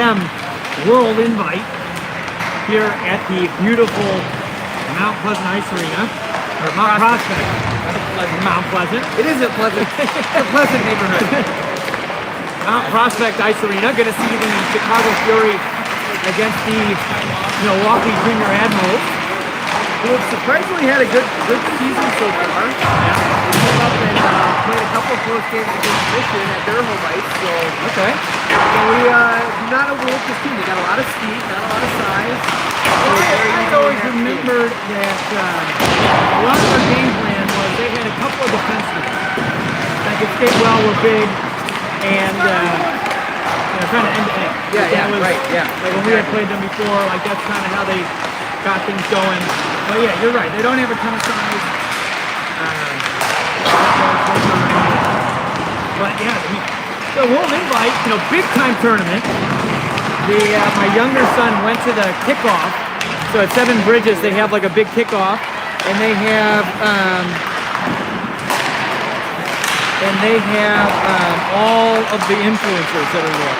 a World Invite here at the beautiful Mount Pleasant Ice Arena, or Mount Prospect. Mount Pleasant. It isn't Pleasant. It's a pleasant neighborhood. Mount Prospect Ice Arena. Going to see the Chicago Fury against the Milwaukee Junior Admirals, who have surprisingly had a good season so far. Yeah. They came up and played a couple of close games against Michigan at their home ice. So okay. So we do not overlook this team. They got a lot of speed, not a lot of size. I always remembered that a lot of their game plan was they had a couple of defensemen that could skate well, were big, and kind of end-to-end. Right. Like when we had played them before, like that's kind of how they got things going. But yeah, you're right. They don't have a ton of size. But yeah, the World Invite, big time tournament. My younger son went to the kickoff. So at Seven Bridges, they have like a big kickoff, and they have all of the influencers that are there.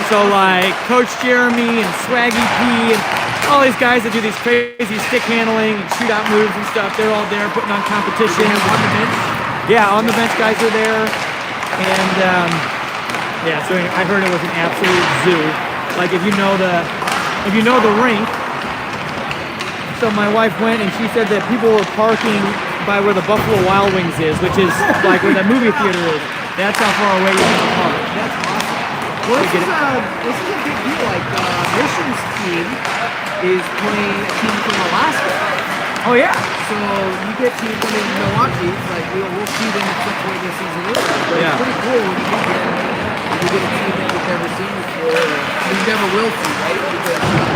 So like Coach Jeremy and Swaggy P and all these guys that do these crazy stick handling and shootout moves and stuff, they're all there putting on competition. On the bench? Yeah, on the bench guys are there. And so I heard it was an absolute zoo. Like if you know the rink. So my wife went and she said that people were parking by where the Buffalo Wild Wings is, which is like where the movie theater is. That's how far away you can park. That's awesome. Well, this is a big deal. Like, Mission's team is playing a team from Alaska. Oh, yeah. So you get teams coming in Milwaukee. Like, we'll see them at some point this season. But it's pretty cool when you get a team that you've never seen before, or you never will see, right? Because,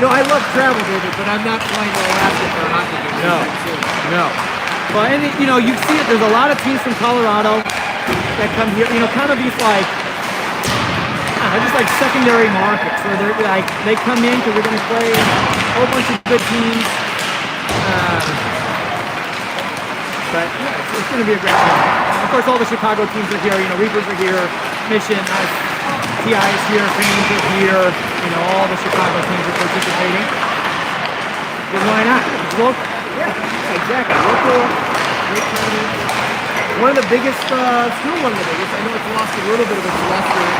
I love travel, David, but I'm not flying to Alaska for a hockey game. No. Well, and you see it. There's a lot of teams from Colorado that come here. Kind of these like, just like secondary markets where they're like they come in because we're going to play a whole bunch of good teams. But yeah, it's going to be a great game. Of course, all the Chicago teams are here. Reapers are here, Mission, TI is here, Cranes are here. All the Chicago teams are participating. Because why not? It's local. Yeah, exactly. Local, great tournament. One of the biggest, still one of the biggest. I know it's lost a little bit of its luster,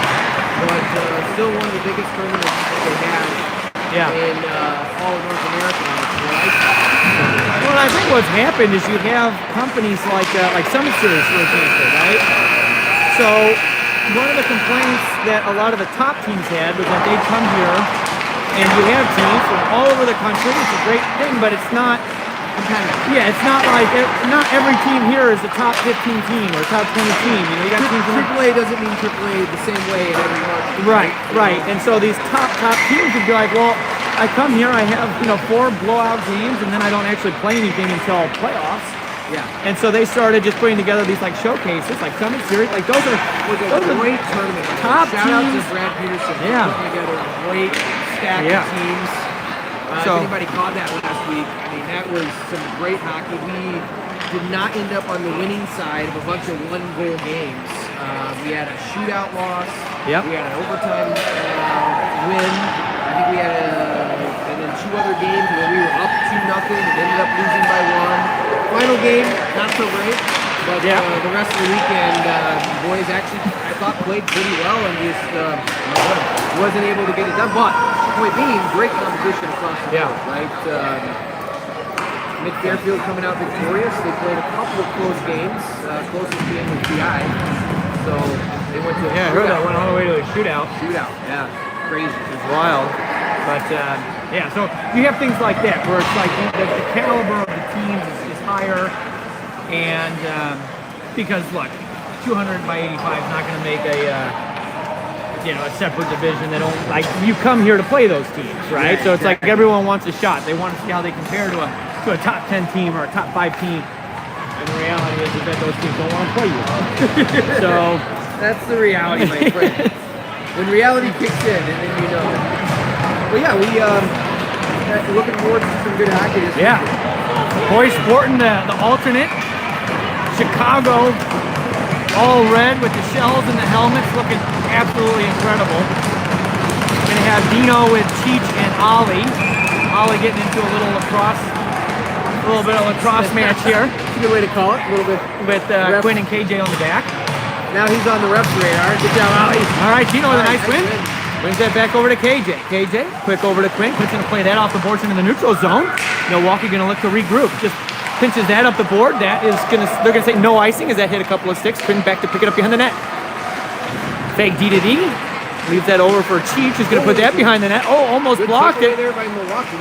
but still one of the biggest tournaments that they have in all of North America. Well, I think what's happened is you have companies like Summit Series, for example, right? So one of the complaints that a lot of the top teams had was that they'd come here and you have teams from all over the country. It's a great thing, but it's not. Yeah, it's not like not every team here is a top 15 team or top 20 team. You got teams. AAA doesn't mean AAA the same way in every market. Right. And so these top teams would be like, well, I come here, I have 4 blowout games, and then I don't actually play anything until playoffs. Yeah. And so they started just putting together these like showcases, like Summit Series, like those are great tournament. Top Shout teams. out to Brad Peterson for putting together a great stack of teams. If anybody caught that last week, I mean, that was some great hockey. We did not end up on the winning side of a bunch of one-goal games. We had a shootout loss. Yep. We had an overtime win. I think we had and then 2 other games where we were up 2-0 and ended up losing by 1. Final game, not so great. But the rest of the weekend, boys actually, I thought, played pretty well and just wasn't able to get it done. But point being, great competition across the board, right? Nick Fairfield coming out victorious. They played a couple of close games. Closest game was TI. So they went to I heard that went all the way to a shootout. Yeah. Crazy. It's wild. But so you have things like that where it's like the caliber of the teams is higher, and because look, 200 by 85 is not going to make a separate division. They don't like you come here to play those teams, right? So it's like everyone wants a shot. They want to see how they compare to a top 10 team or a top 5 team. And the reality is that those teams don't want to play you. So that's the reality, my friend. When reality kicks in, and then you know. But yeah, we're looking forward to some good hockey this weekend. Boys sporting the alternate Chicago all red with the shells and the helmets, looking absolutely incredible. have Dino with Cheech and Ollie. Ollie getting into a little bit of lacrosse match here. That's a good way to call it. A little bit. With Quinn and KJ on the back. Now he's on the ref's radar. Good job, Ollie. All right, Dino with a nice win. win. Brings that back over to KJ. KJ, quick over to Quinn. Quinn's gonna play that off the boards into the neutral zone. Milwaukee gonna look to regroup. Just pinches that up the board. That is they're gonna say no icing as that hit a couple of sticks. Quinn back to pick it up behind the net. Fake D to D. Leaves that over for Cheech, who's gonna put that behind the net. Oh, almost Good blocked it. there by Milwaukee.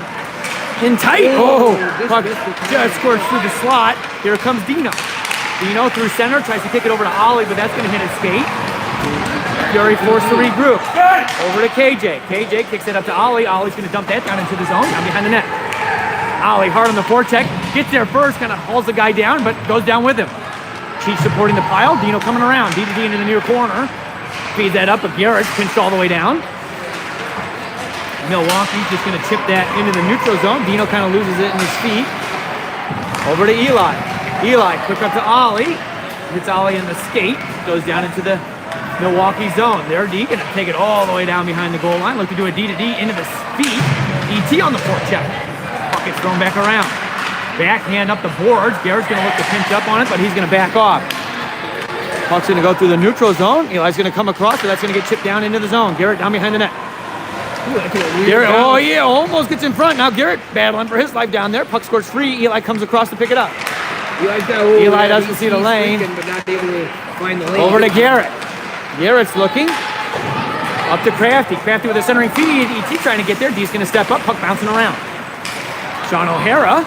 In tight. Oh, puck missed the just squirts through the slot. Here comes Dino. Dino through center, tries to kick it over to Ollie, but that's gonna hit his skate. Fury forced to regroup. Over to KJ. KJ kicks it up to Ollie. Ollie's gonna dump that down into the zone, down behind the net. Ollie hard on the forecheck, gets there first, kind of hauls the guy down, but goes down with him. Cheech supporting the pile. Dino coming around. D to D into the near corner. Feeds that up, but Garrett's pinched all the way down. Milwaukee's just gonna chip that into the neutral zone. Dino kind of loses it in his feet. Over to Eli. Eli, quick up to Ollie. Hits Ollie in the skate. Goes down into the Milwaukee zone. There, D gonna take it all the way down behind the goal line. Look to do a D to D into the feet. ET on the forecheck. Puck gets thrown back around. Backhand up the boards. Garrett's gonna look to pinch up on it, but he's gonna back off. Puck's gonna go through the neutral zone. Eli's gonna come across, but that's gonna get chipped down into the zone. Garrett down behind the net. Garrett, oh yeah, almost gets in front. Now Garrett battling for his life down there. Puck scores free. Eli comes across to pick it up. Eli doesn't see the lane. But not able to find the lane. Over to Garrett. Garrett's looking. Up to Crafty. Crafty with a centering feed. ET trying to get there. D's gonna step up. Puck bouncing around. Sean O'Hara.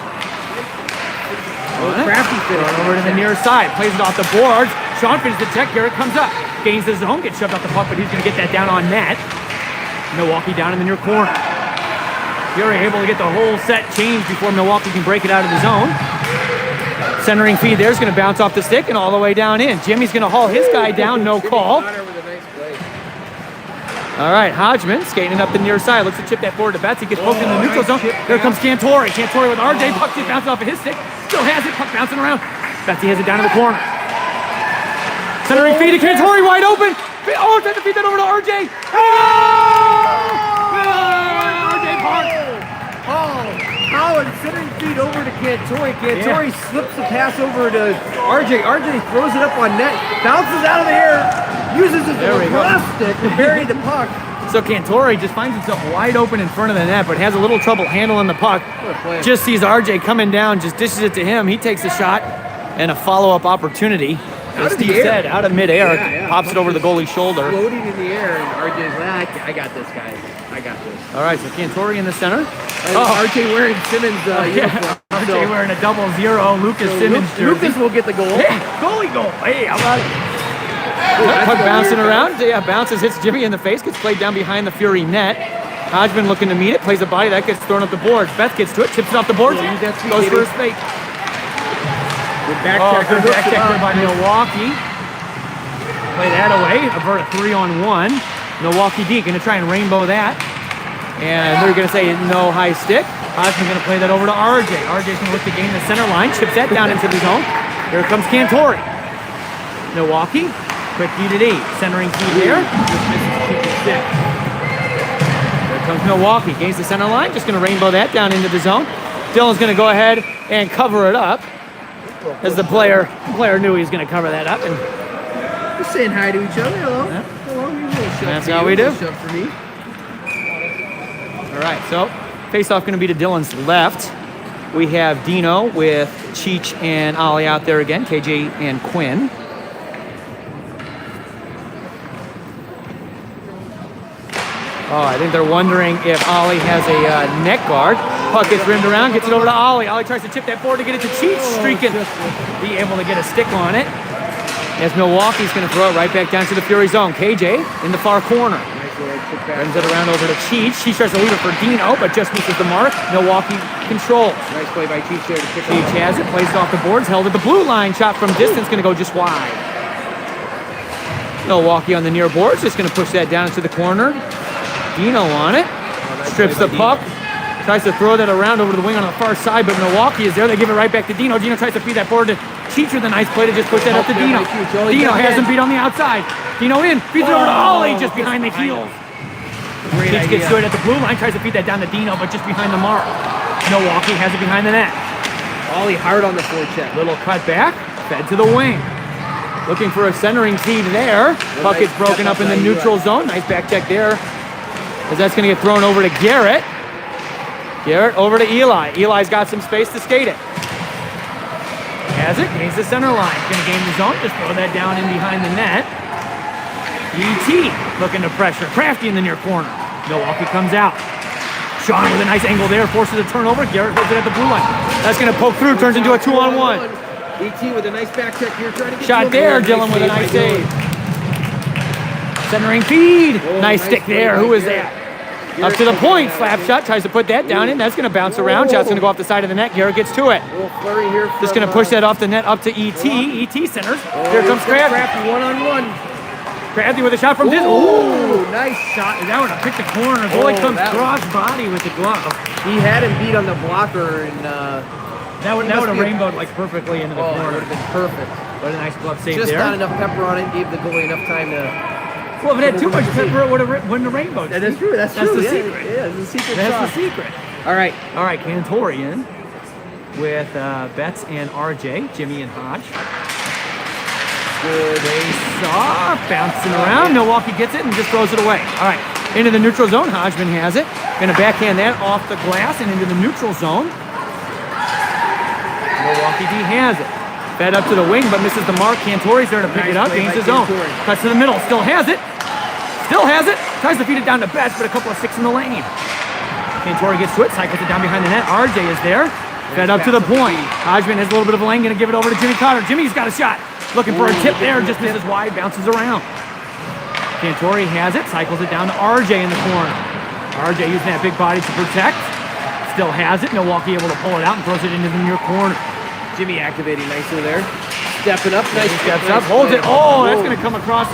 Crafty Over to the near side. Plays it off the boards. Sean finishes the check. Garrett comes up. Gains the zone. Gets shoved off the puck, but he's gonna get that down on net. Milwaukee down in the near corner. Fury able to get the whole set changed before Milwaukee can break it out of the zone. Centering feed there's going to bounce off the stick and all the way down in. Jimmy's going to haul his guy down, no call. All right, Hodgman skating up the near side. Looks to chip that forward to Betsy. Gets poked in the neutral zone. Here comes Cantori. Cantori with RJ. Puck just bouncing off of his stick. Still has it. Puck bouncing around. Betsy has it down in the corner. Centering feed to Cantori, wide open. Oh, trying to feed that over to RJ. RJ Park. Holland centering feed over to Cantori. Cantori slips the pass over to RJ. RJ throws it up on net, bounces out of the air, uses his left stick to bury the puck. So Cantori just finds himself wide open in front of the net, but has a little trouble handling the puck. Just sees RJ coming down, just dishes it to him. He takes a shot and a follow-up opportunity. As Steve said, out of midair, pops it over the goalie's shoulder. Floating in the air, and RJ's like, I got this, guys. I got this. All right, so Cantori in the center. RJ wearing Simmons uniform. RJ wearing a 0-0 Lucas Simmons jersey. Lucas will get the goal. Yeah, goalie goal. Hey, how about it? Puck bouncing around. Yeah, bounces, hits Jimmy in the face, gets played down behind the Fury net. Hodgman looking to meet it, plays a body, that gets thrown up the boards. Beth gets to it, tips it off the boards, goes for his fake. Good back check there by Milwaukee. Play that away, avert a 3-on-1. Milwaukee D gonna try and rainbow that. And they're gonna say no high stick. Hodgman's gonna play that over to RJ. RJ's gonna look to gain the center line, chips that down into the zone. Here comes Cantori. Milwaukee, quick D to D. Centering key there. Just misses to keep the stick. Here comes Milwaukee, gains the center line, just gonna rainbow that down into the zone. Dylan's gonna go ahead and cover it up. As the player knew he was gonna cover that up. And just saying hi to each other. Hello. Yeah. Hello. That's how we do. For me. All right, so face-off going to be to Dylan's left. We have Dino with Cheech and Ollie out there again, KJ and Quinn. Oh, I think they're wondering if Ollie has a neck guard. Puck gets rimmed around, gets it over to Ollie. Ollie tries to chip that forward to get it to Cheech, streaking. Be able to get a stick on it. As Milwaukee's going to throw it right back down to the Fury zone. KJ in the far corner. Brings it around over to Cheech. Cheech tries to leave it for Dino, but just misses the mark. Milwaukee controls. Nice play by Cheech there to pick Cheech has it, plays it off the boards, held at the blue line. Shot from distance, going to go just wide. Milwaukee on the near boards, just going to push that down into the corner. Dino on it. Strips the puck. Tries to throw that around over to the wing on the far side, but Milwaukee is there. They give it right back to Dino. Dino tries to feed that forward to Cheech with a nice play to just push that up to Dino. Dino has him beat on the outside. Dino in, feeds it over to Ollie just behind the heels. Great Cheech idea. gets to it at the blue line, tries to feed that down to Dino, but just behind the mark. Milwaukee has it behind the net. Ollie hard on the forecheck. Little cut back, fed to the wing. Looking for a centering feed there. Puck gets broken up in the neutral zone. Nice back check there. As that's going to get thrown over to Garrett. Garrett over to Eli. Eli's got some space to skate it. Has it, gains the center line. Going to gain the zone, just throw that down in behind the net. E.T. looking to pressure. Crafty in the near corner. Milwaukee comes out. Sean with a nice angle there, forces a turnover. Garrett holds it at the blue line. That's going to poke through, turns into a 2-on-1. E.T. with a nice back check here, trying to get Shot there, Dylan with a nice save. Centering feed. Nice stick there. Who is that? Up to the point. Slap shot. Tries to put that down in. That's going to bounce around. Shot's going to go off the side of the net. Garrett gets to it. Flurry here. Just going to push that off the net up to E.T. E.T. centers. Here comes Crafty. Crafty 1-on-1. Crafty with a shot from distance. Ooh, nice Shot. That one picked the corner. Goalie comes cross body with the glove. He had him beat on the blocker, and that would have rainbowed like perfectly into the it corner. would have been perfect. What a nice glove save Just there. not enough pepper on it. Gave the goalie enough time to. Well, if it had too much pepper, it wouldn't have rainbowed. That is true. That's true. the Yeah, secret. Yeah, it's the secret That's sauce. the secret. All right. All right, Cantorian with Betts and RJ, Jimmy and Hodge. Good face off, bouncing around. Milwaukee gets it and just throws it away. All right, into the neutral zone. Hodgman has it. Going to backhand that off the glass and into the neutral zone. Milwaukee D has it. Fed up to the wing, but misses the mark. Cantori's there to pick it up. Gains his own. Cuts to the middle. Still has it. Still has it. Tries to feed it down to Betts, but a couple of sticks in the lane. Cantori gets to it. Cycles it down behind the net. RJ is there. Fed up to the point. Hodgman has a little bit of a lane. Going to give it over to Jimmy Cotter. Jimmy's got a shot. Looking for a tip there. Just misses wide. Bounces around. Cantori has it. Cycles it down to RJ in the corner. RJ using that big body to protect. Still has it. Milwaukee able to pull it out and throws it into the near corner. Jimmy activating nicely there. Stepping up. Nice. Steps up. Holds it. Oh, that's going to come across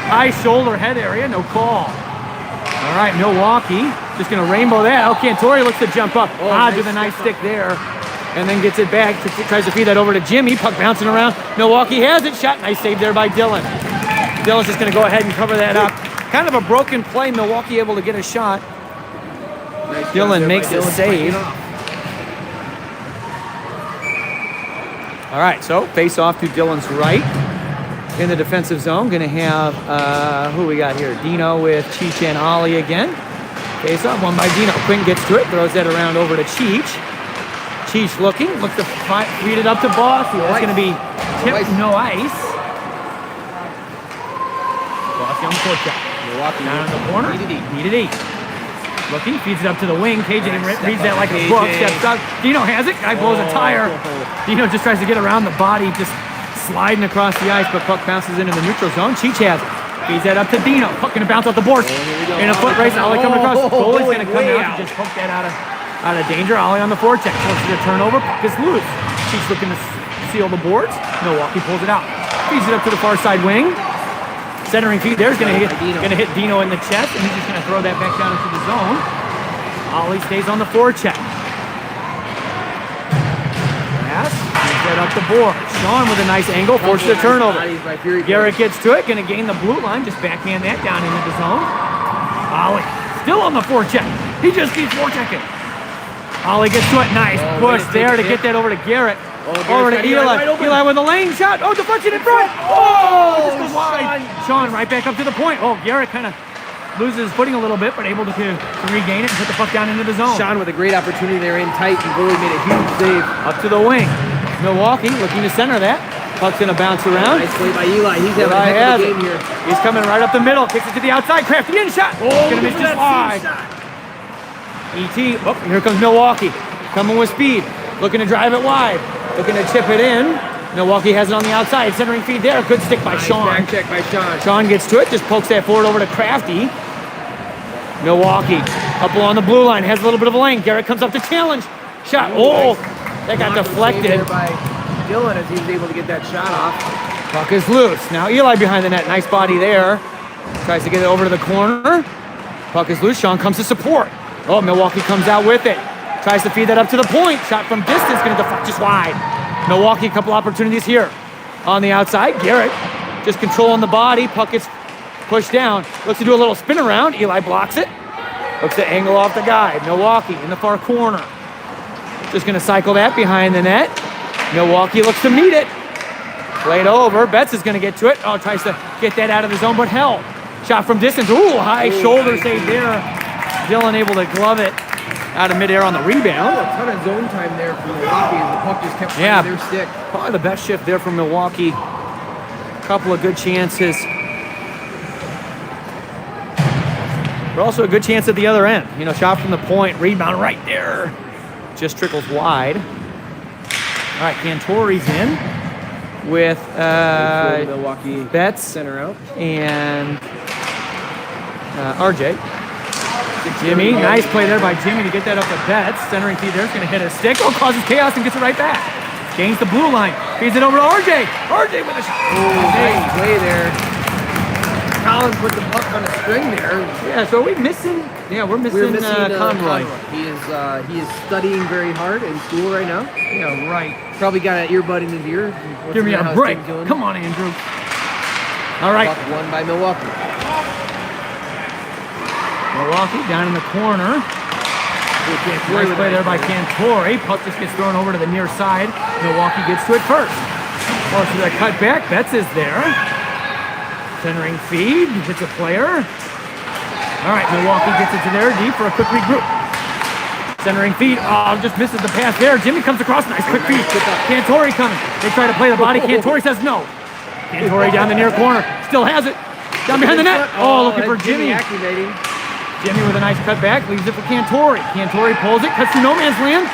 high shoulder head area. No call. All right, Milwaukee just going to rainbow that. Oh, Cantori looks to jump up. Hodge with a nice stick there. And then gets it back. Tries to feed that over to Jimmy. Puck bouncing around. Milwaukee has it. Shot. Nice save there by Dylan. Dylan's just going to go ahead and cover that up. Kind of a broken play. Milwaukee able to get a shot. Nice Dylan makes a save. All right, so face off to Dylan's right in the defensive zone. Going to have, who we got here? Dino with Cheech and Ollie again. Face off, one by Dino. Quinn gets to it, throws that around over to Cheech. Cheech looking, looks to feed it up to Bossy. That's going to be tipped, no ice. Bossy on the forecheck. Milwaukee Down in the corner. Needed eight. Looking, feeds it up to the wing. KJ reads that like a book. Steps up. Dino has it. Guy blows a tire. Dino just tries to get around the body, just sliding across the ice, but puck bounces into the neutral zone. Cheech has it. Feeds that up to Dino. Puck gonna bounce off the boards. In a foot race, Ollie coming across. Goalie's gonna come out and just poke that out of danger. Ollie on the forecheck. Forces a turnover. Puck is loose. Cheech looking to seal the boards. Milwaukee pulls it out. Feeds it up to the far side wing. Centering feed there's gonna hit Dino in the chest, and he's just gonna throw that back down into the zone. Ollie stays on the forecheck. Pass, feeds that up the board. Sean with a nice angle, forces a turnover. Garrett gets to it, gonna gain the blue line, just backhand that down into the zone. Ollie still on the forecheck. He just keeps forechecking. Ollie gets to it, nice push there to get that over to Garrett. Over to Eli. Eli with a lane shot. Oh, deflection in front. Oh, just goes wide. Sean right back up to the point. Oh, Garrett kind of loses his footing a little bit, but able to regain it and put the puck down into the zone. Sean with a great opportunity there in tight, and goalie made a huge save. Up to the wing. Milwaukee looking to center that. Puck's going to bounce around. Nice play by Eli. He's having a heck of a game here. He's coming right up the middle. Kicks it to the outside. Crafty in shot. Oh, going to miss just wide. E.T. Oh, here comes Milwaukee. Coming with speed. Looking to drive it wide. Looking to chip it in. Milwaukee has it on the outside. Centering feed there. Good stick by Sean. Back check by Sean. Sean gets to it. Just pokes that forward over to Crafty. Milwaukee up along the blue line. Has a little bit of a lane. Garrett comes up to challenge. Shot. Oh, that got deflected. By Dylan as he was able to get that shot off. Puck is loose. Now Eli behind the net. Nice body there. Tries to get it over to the corner. Puck is loose. Sean comes to support. Oh, Milwaukee comes out with it. Tries to feed that up to the point. Shot from distance, going to deflect just wide. Milwaukee, a couple opportunities here. On the outside, Garrett just controlling the body. Puck gets pushed down. Looks to do a little spin around. Eli blocks it. Looks to angle off the guy. Milwaukee in the far corner. Just going to cycle that behind the net. Milwaukee looks to meet it. Played over. Betts is going to get to it. Oh, tries to get that out of the zone, but held. Shot from distance. Ooh, high shoulder save there. Dylan able to glove it out of midair on the rebound. A ton of zone time there for Milwaukee as the puck just kept finding their stick. Probably the best shift there from Milwaukee. Couple of good chances. But also a good chance at the other end. You know, shot from the point, rebound right there. Just trickles wide. All right, Cantori's in with Milwaukee Betts center out and RJ. Jimmy, nice play there by Jimmy to get that up to Betts. Centering feed there, is going to hit a stick. Oh, causes chaos and gets it right back. Gains the blue line, feeds it over to RJ. RJ with a shot. Nice play there. Collins put the puck on a string there. Yeah, so are we missing? Yeah, we're missing, Conroy. He is studying very hard in school right now. Yeah, right. Probably got an earbud in his ear. Give me a break. Come on, Andrew. All right. Puck won by Milwaukee. Milwaukee down in the corner. Nice play there by Cantori. Puck just gets thrown over to the near side. Milwaukee gets to it first. Oh, so that cut back. Betts is there. Centering feed. Hits a player. All right, Milwaukee gets it to there deep for a quick regroup. Centering feed. Oh, just misses the pass there. Jimmy comes across. Nice quick feed. Cantori coming. They try to play the body. Cantori says no. Cantori down the near corner. Still has it. Down behind the net. Oh, looking for Jimmy. Activating. Jimmy with a nice cut back, leaves it for Cantori. Cantori pulls it, cuts through no man's land.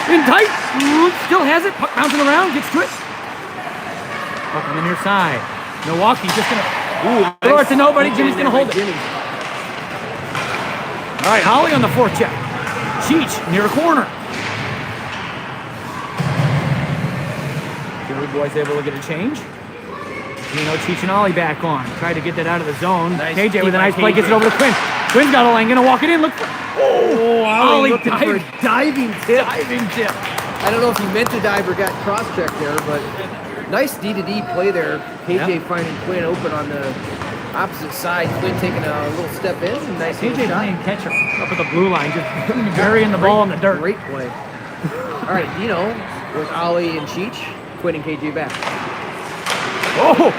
In tight, still has it, puck bouncing around, gets to it. Puck on the near side. Milwaukee's just gonna throw it to nobody, Jimmy's gonna hold it. All right, Holly on the fourth check. Cheech near a corner. Gary Boy's able to get a change. Cheech and Ollie back on. Tried to get that out of the zone. Nice KJ with a nice play, gets it over to Quinn. Quinn's got a lane, gonna walk it in. Look for Ollie diving tip. Diving tip. I don't know if he meant to dive or got cross-checked there, but nice D-to-D play there. KJ finding Quinn open on the opposite side. Quinn taking a little step in. Nice KJ playing catcher up at the blue line, just burying the ball in the dirt. Great play. All right, with Ollie and Cheech, Quinn and KJ back. Oh,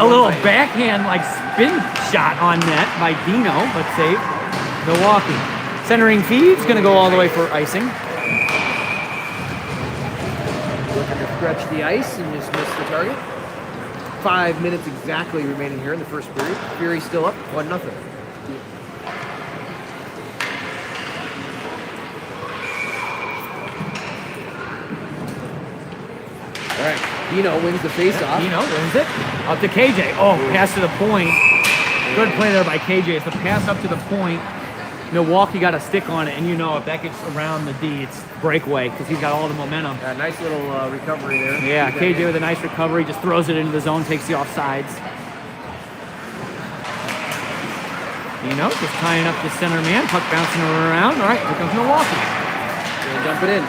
a little backhand like spin shot on net by Dino, but saved. Milwaukee. Centering feed's gonna go all the way for icing. Looking to stretch the ice and just miss the target. 5 minutes exactly remaining here in the first period. Fury still up, 1-0. All right, Dino wins the face-off. Dino wins it. Up to KJ. Oh, pass to the point. Good play there by KJ. It's the pass up to the point. Milwaukee got a stick on it, and if that gets around the D, it's breakaway because he's got all the momentum. Yeah, nice little recovery there. Yeah, KJ with a nice recovery, just throws it into the zone, takes the offsides. Just tying up the center man, puck bouncing around. All right, here comes Milwaukee. Gonna dump it in.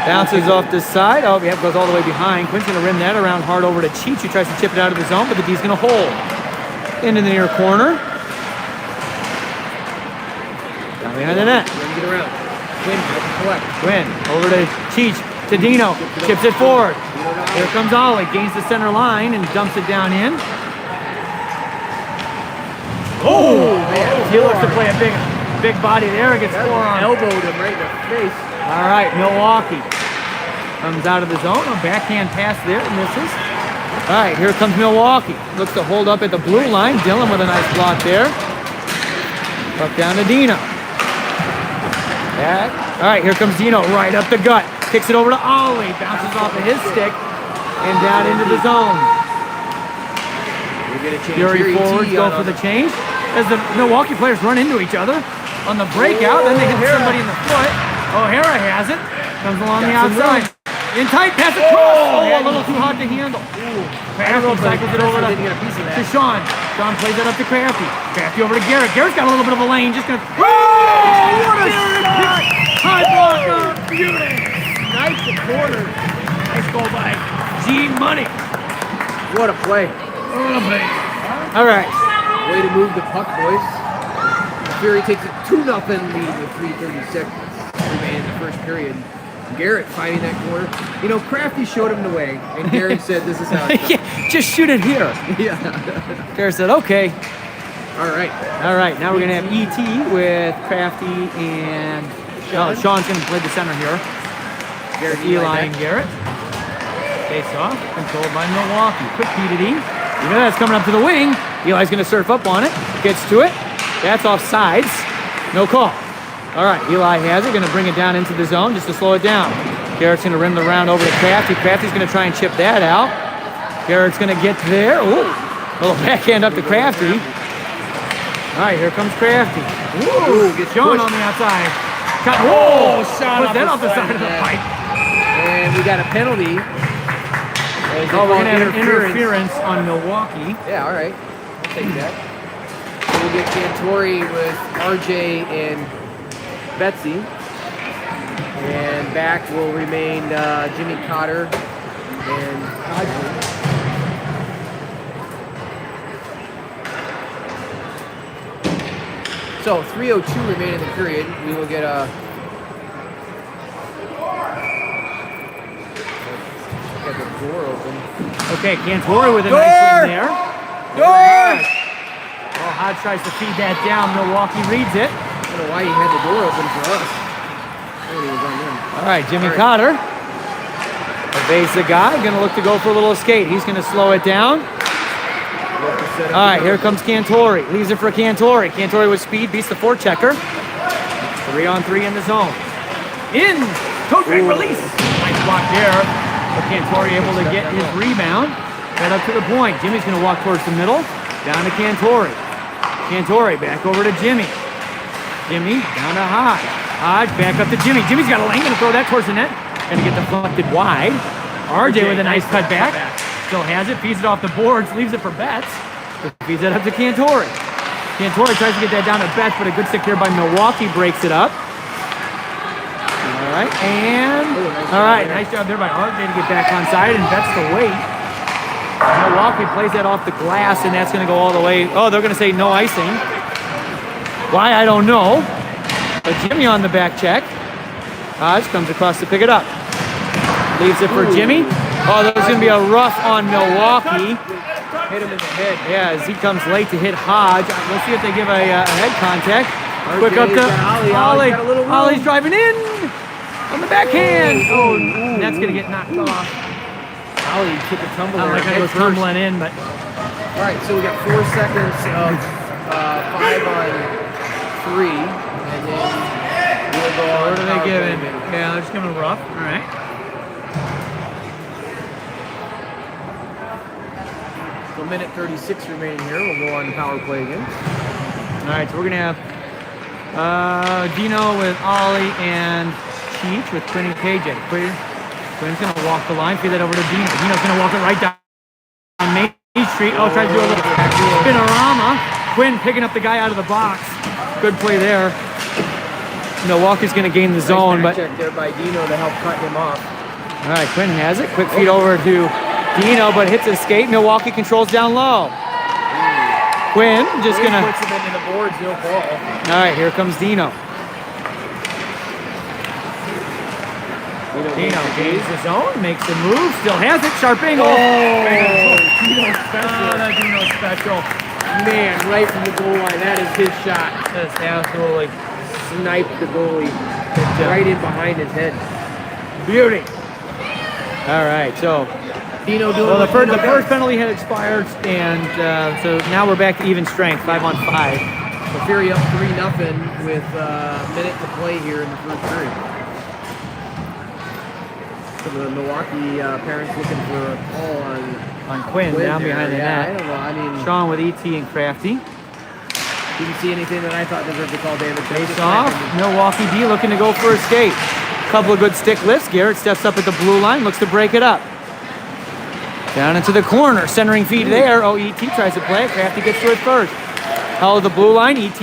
Bounces off this side. Oh, yeah, goes all the way behind. Quinn's going to rim that around hard over to Cheech, who tries to chip it out of the zone, but the D's going to hold. Into the near corner. Down behind the net. Get around. Quinn, collect. Quinn, over to Cheech, to Dino. Chips it forward. Here comes Ollie. Gains the center line and dumps it down in. Oh, man. He looks to play a big body there. Gets forearm. Elbowed him right in the face. All right, Milwaukee comes out of the zone. A backhand pass there, misses. All right, here comes Milwaukee. Looks to hold up at the blue line. Dylan with a nice block there. Up down to Dino. Back. All right, here comes Dino right up the gut. Kicks it over to Ollie. Bounces off of his stick and down into the zone. Fury forwards go for the change. As the Milwaukee players run into each other on the breakout, then they hit somebody in the foot. O'Hara has it. Comes along the outside. In tight, pass across. A little too hot to handle. Crafty cycles it over to Sean. Sean plays it up to Crafty. Crafty over to Garrett. Garrett's got a little bit of a lane. Just gonna. Oh, what a shot! High blocker. Beauty. Nice to corner. Nice goal by G Money. What a play. All right. Way to move the puck, boys. Fury takes a 2-0 lead with 3:36 remaining in the first period. Garrett fighting that corner. You know, Crafty showed him the way, and Garrett said, "This is how it's done." Yeah, just shoot it here. Yeah. Garrett said, "Okay." All right. All right, now we're gonna have ET with Crafty and Sean's gonna play the center here. Garrett, Eli and Garrett. Face off, controlled by Milwaukee. Quick feed at E. You know that's coming up to the wing. Eli's gonna surf up on it. Gets to it. That's offsides. No call. All right, Eli has it. Gonna bring it down into the zone just to slow it down. Garrett's gonna rim the round over to Crafty. Crafty's gonna try and chip that out. Garrett's gonna get there. Ooh, a little backhand up to Crafty. All right, here comes Crafty. Ooh, gets Sean pushed. on the outside. Whoa, shot put that off the side of the pipe. And we got a penalty. Oh, we're gonna have an interference on Milwaukee. Yeah, all right. I'll take that. So we'll get Cantori with RJ and Betsy. And back will remain Jimmy Cotter and Hodgman. So 3:02 remain in the period. We will get a get the door open. Okay, Cantori with a Door! nice win there. Door! Oh, Hodge tries to feed that down. Milwaukee reads it. I don't know why he had the door open for us. I thought he was on them. All right, Jimmy All right. Cotter evades the guy. Gonna look to go for a little skate. He's gonna slow it down. All right, here comes Cantori. Leaves it for Cantori. Cantori with speed beats the forechecker. 3-on-3 in the zone. In. Toe drag release. Nice block there. But Cantori able to get his rebound. Right up to the point. Jimmy's going to walk towards the middle. Down to Cantori. Cantori back over to Jimmy. Jimmy down to Hodge. Hodge back up to Jimmy. Jimmy's got a lane. Going to throw that towards the net. Going to get deflected wide. RJ with a nice cutback. Still has it. Feeds it off the boards. Leaves it for Betts. Feeds it up to Cantori. Cantori tries to get that down to Betts, but a good stick here by Milwaukee breaks it up. All right, and nice job there by RJ to get back on side, and Betts to wait. Milwaukee plays that off the glass, and that's going to go all the way. Oh, they're going to say no icing. Why, I don't know. But Jimmy on the back check. Hodge comes across to pick it up. Leaves it for Jimmy. Oh, there's going to be a rough on Milwaukee. Hit him in the head. Yeah, as he comes late to hit Hodge. We'll see if they give a head contact. Quick up to Ollie. Ollie's driving in on the backhand. Oh, and that's going to get knocked off. Ollie took a tumble Not there. like I was tumbling in, but All right, so we got 4 seconds of 5-on-3, and then we'll go on. what are they power play giving? minute. Yeah, they're just giving a rough. All right. So minute 36 remaining here. We'll go on to power play again. All right, so we're going to have Dino with Ollie and Cheech with Quinn and KJ. Quinn's going to walk the line, feed that over to Dino. Dino's going to walk it right down Main Street. Oh, tries to do a little spinorama. Quinn picking up the guy out of the box. Good play there. Milwaukee's going to gain the zone, but check there by Dino to help cut him off. all right, Quinn has it. Quick feed over to Dino, but hits his skate. Milwaukee controls down low. Quinn just going to... puts him into the boards, no ball. All right, here comes Dino. Dino gains his own, makes a move, still has it. Sharp angle. Dino special. that Dino special. Man, right from the goal line. That is his shot. Just absolutely Sniped the goalie right in behind his head. beauty. All right, so Dino doing well, the what Dino first does. penalty had expired, and so now we're back to even strength, 5-on-5. So Fury up 3-0 with a minute to play here in the first period. So the Milwaukee parents looking for a call on Quinn down there. behind the Yeah, I net. don't know. I mean, Sean with ET and Crafty. didn't see anything that I thought deserved a call, David. Face off. Milwaukee D looking to go for a skate. Couple of good stick lifts. Garrett steps up at the blue line, looks to break it up. Down into the corner, centering feed there. Oh, ET tries to play it. Crafty gets to it first. Held the blue line. ET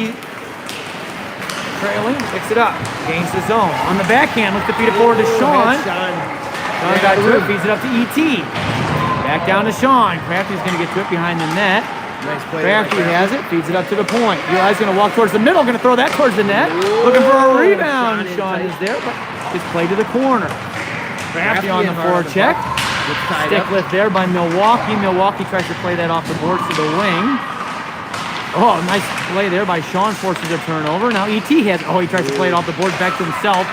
trailing, picks it up. Gains the zone. On the backhand, looks to feed it forward to Sean. Sean got to it, feeds it up to ET. Back down to Sean. Crafty's going to get to it behind the net. Nice play. Crafty has it, feeds it up to the point. Eli's going to walk towards the middle, going to throw that towards the net. Looking for a rebound. Sean is there, but it's played to the corner. Crafty on the forecheck. Stick lift there by Milwaukee. Milwaukee tries to play that off the boards to the wing. Oh, nice play there by Sean, forces a turnover. Now ET has, he tries to play it off the boards back to himself.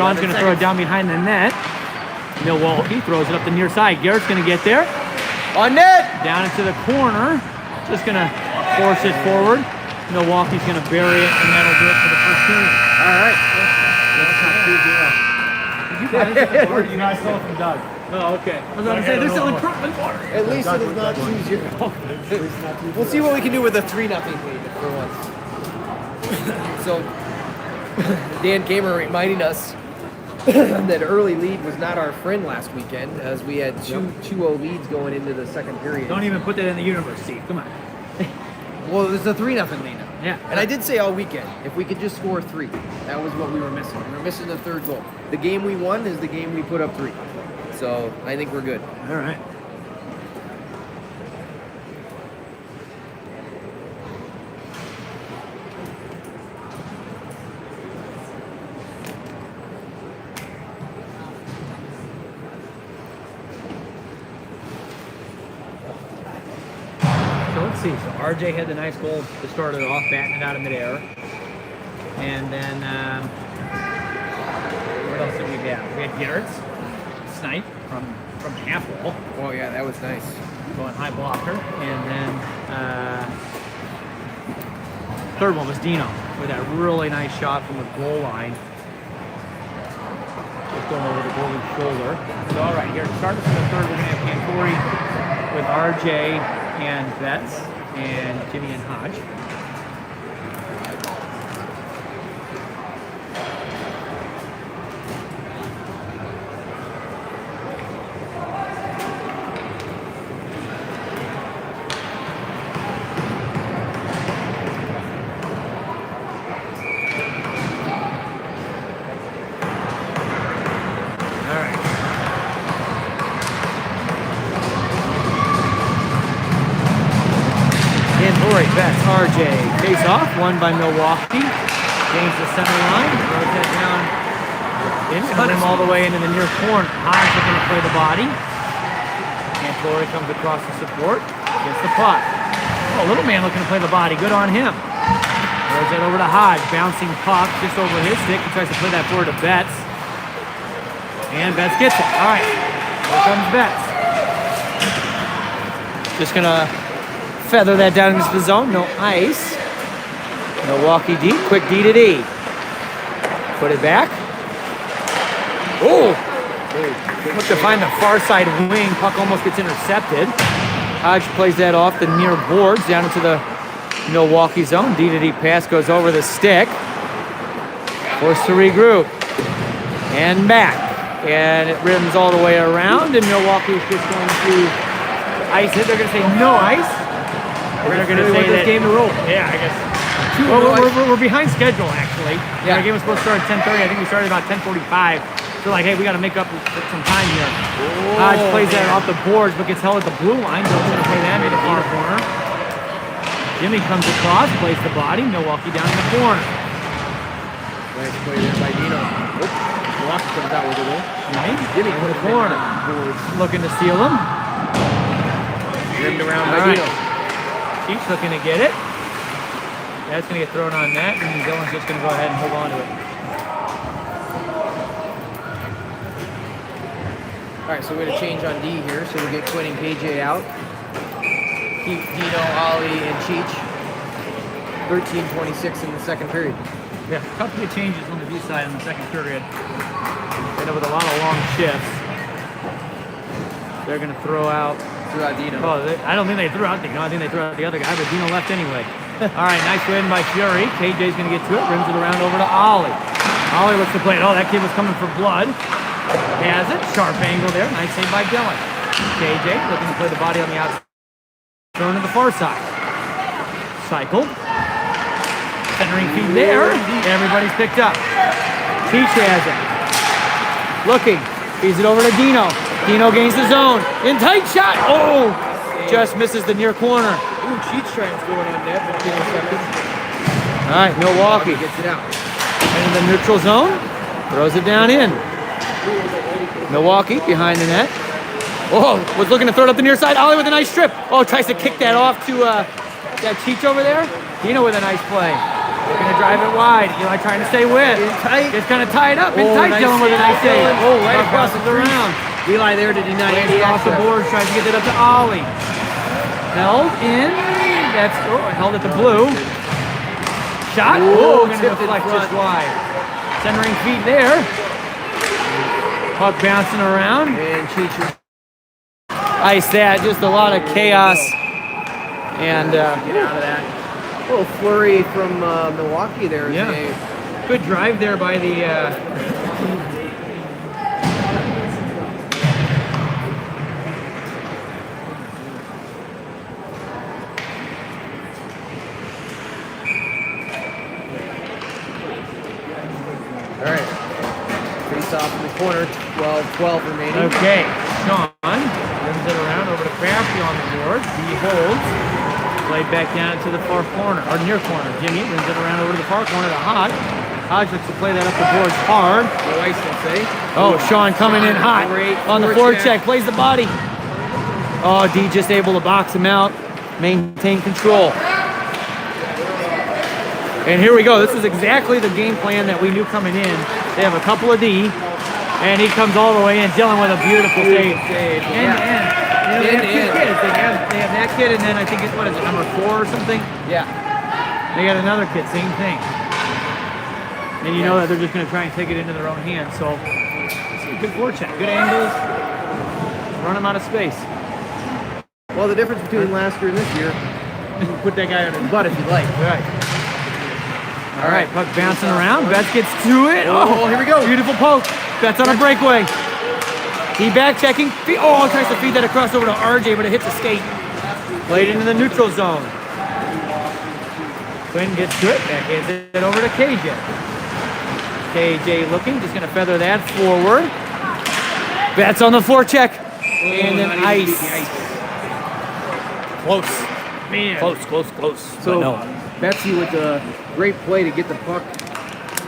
Sean's going to throw it down behind the net. Milwaukee throws it up the near side. Garrett's going to get there. On net! Down into the corner. Just going to force it forward. Milwaukee's going to bury it, and that'll do it for the first period. All right. Did you buy this at the bar? You guys stole it from Doug. Oh, okay. I was going to say, they're selling Cortland water. At least it is not 2-0. We'll see what we can do with a 3-0 lead for once. So, Dan Kamer reminding us that early lead was not our friend last weekend, as we had 2-0 leads going into the second period. Don't even put that in the universe, Steve. Come on. Well, it's a 3-0 lead now. Yeah. And I did say all weekend, if we could just score 3, that was what we were missing. We were missing the third goal. The game we won is the game we put up 3. So I think we're good. All right. So let's see. So RJ had the nice goal to start it off, batting it out of midair. And then, what else did we have? We had Garrett's snipe from half wall. Oh yeah, that was nice. Going high blocker. And then third one was Dino with that really nice shot from the goal line. Just going over the goalie's shoulder. So all right, here starting from the third, we're gonna have Cantori with RJ and Betts and Jimmy and Hodge. Betts, RJ, face off, won by Milwaukee. Gains the center line, throws that down, cut him all the way into the near corner. Hodge looking to play the body. And Flory comes across the support, gets the puck. Oh, little man looking to play the body, good on him. Throws that over to Hodge, bouncing puck just over his stick. He tries to play that forward to Betts. And Betts gets it. All right, here comes Betts. Just gonna feather that down into the zone, no ice. Milwaukee deep, quick D to D. Put it back. Oh! Look to find the far side wing. Puck almost gets intercepted. Hodge plays that off the near boards down into the Milwaukee zone. D to D pass goes over the stick. Forced to regroup. And back. And it rims all the way around. And Milwaukee is just going to ice it. They're going to say no ice. They're going to say this game to roll. Yeah, I guess. Well, we're behind schedule, actually. Yeah. Our game was supposed to start at 10:30. I think we started about 10:45. So, like, hey, we got to make up some time here. Hodge plays that off the boards, but gets held at the blue line. Don't want to play that in the far corner. Jimmy comes across, plays the body. Milwaukee down in the corner. Nice play there by Dino. Milwaukee comes out with it. Jimmy in the corner. Looking to steal him. Rimmed around by Dino. Keeps looking to get it. That's going to get thrown on net, and Dylan's just going to go ahead and hold on to it. All right, so we're going to change on D here. So we'll get Quinn and KJ out. Keep Dino, Ollie, and Cheech. 13:26 in the second period. Yeah, a couple of changes on the D side in the second period. Ended up with a lot of long shifts. They're going to throw out Dino. Oh, I don't think they threw out Dino. I think they threw out the other guy, but Dino left anyway. All right, nice win by Fury. KJ's going to get to it. Rims it around over to Ollie. Ollie looks to play it. Oh, that kid was coming for blood. Has it. Sharp angle there. Nice save by Dylan. KJ looking to play the body on the outside. Thrown to the far side. Cycled. Centering feed there. Everybody's picked up. Peach has it. Looking. Feeds it over to Dino. Dino gains the zone. In tight shot. Oh! Just misses the near corner. Ooh, Cheats trying to score on net, but intercepted. All right, Milwaukee Gets it out. into the neutral zone, throws it down in. Milwaukee behind the net. Oh, was looking to throw it up the near side. Ollie with a nice strip. Oh, tries to kick that off to that Cheech over there. Dino with a nice play. Looking to drive it wide. Eli trying to stay with. Tight. It's kind of tied up. Oh, Inside nice Dylan with a save. nice save. Oh, right across Bounces the around. Eli there to deny Plays any off the access. board. Tries to get it up to Ollie. Held in. That's held at the blue. Shot. Ooh, Going to tipped in deflect front. just wide. Centering feet there. Puck bouncing around. And Cheats. Ice that. Just a lot of chaos. And Get out of that. A little flurry from Milwaukee there. yeah, good drive there by the. All right. Face off in the corner. 12 remaining. Okay, Sean brings it around over to Crafty on the board. He holds. Played back down to the far corner, or near corner. Jimmy brings it around over to the far corner to Hodge. Hodge looks to play that up the boards hard. No ice, I'll say. Oh, Sean coming in hot Great on the forecheck. forecheck. Plays the body. Oh, D just able to box him out. Maintain control. And here we go. This is exactly the game plan that we knew coming in. They have a couple of D, and he comes all the way in. Dylan with a beautiful save. Save. End to end. They have two kids. They have that kid, and then I think it's, what is it, number 4 or something? Yeah. They got another kid, same thing. And you know that they're just going to try and take it into their own hands. So, good forecheck, good angles. Run them out of space. Well, the difference between last year and this year, you can put that guy on his butt if you like. Right. All right, puck bouncing around. Betts gets to it. Oh, here we go. Beautiful poke. Betts on a breakaway. He back checking. Oh, tries to feed that across over to RJ, but it hits a skate. Played into the neutral zone. Quinn gets to it. Back hands it over to KJ. KJ looking, just going to feather that forward. Betts on the forecheck. And then ice. Close. Man. Close. So, But no. Betsy with a great play to get the puck.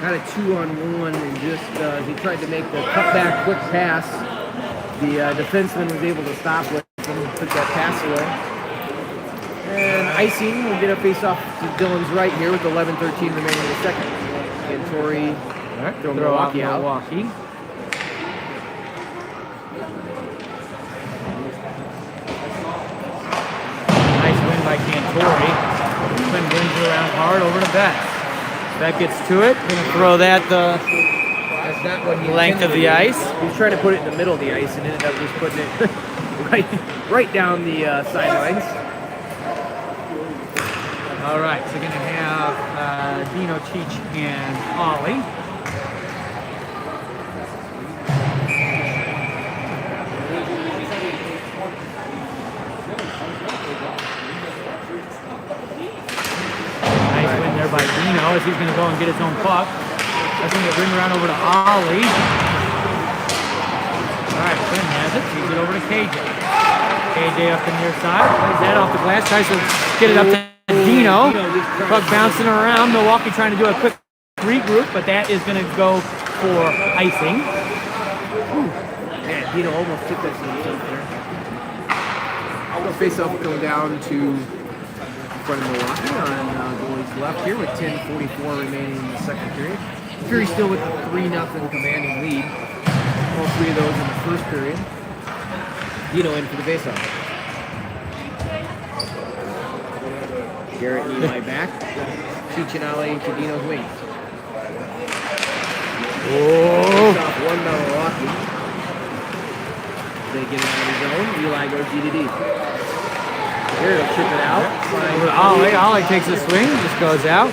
Got a 2-on-1 and just, he tried to make the cutback quick pass. The defenseman was able to stop with him, took that pass away. And icing will get a face-off to Dylan's right here with 11:13 remaining in the second. And Torrey throw Milwaukee out. Milwaukee. Nice win by Cantori. Quinn brings it around hard over to Betts. Betts gets to it. Gonna throw that the That's not what he length of intended the to do. ice. He was trying to put it in the middle of the ice and ended up just putting it right down the sidelines. All right, so gonna have Dino, Cheech, and Ollie. Nice win there by Dino as he's gonna go and get his own puck. That's gonna bring around over to Ollie. All right, Quinn has it. Feeds it over to KJ. KJ up the near side. Plays that off the glass. Tries to get it up to Dino. Puck bouncing around. Milwaukee trying to do a quick regroup, but that is going to go for icing. Man, Dino almost took that to himself there. The face-off will come down to in front of Milwaukee on goalie's left here with 10:44 remaining in the second period. Fury still with the 3-0 commanding lead. All 3 of those in the first period. Dino in for the face-off. Garrett and Eli back. Cheech and Ollie to Dino's wing. Oh, Face-off won by Milwaukee. They get it out of his own. Eli goes D-to-D. Here, he'll chip it out. over to Ollie. Ollie takes a swing, just goes out.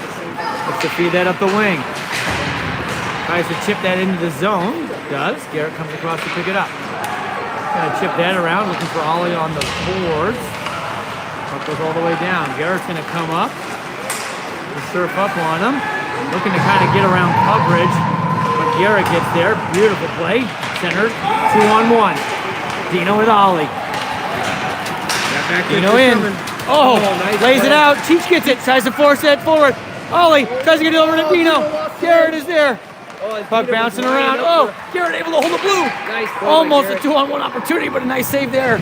Looks to feed that up the wing. Tries to chip that into the zone. Does. Garrett comes across to pick it up. Gonna chip that around, looking for Ollie on the boards. Puck goes all the way down. Garrett's gonna come up, to surf up on him, looking to kind of get around coverage. But Garrett gets there. Beautiful play. Centered. 2-on-1. Dino with Ollie. Got back there. Dino in. Oh, nice lays play. it out. Cheech gets it. Tries to force it forward. Ollie tries to get it over to Dino. Garrett is there. Puck Dino bouncing was lining around. up Oh, Garrett able to hold the blue. Nice play by Almost a Garrett. 2-on-1 opportunity, but a nice save there.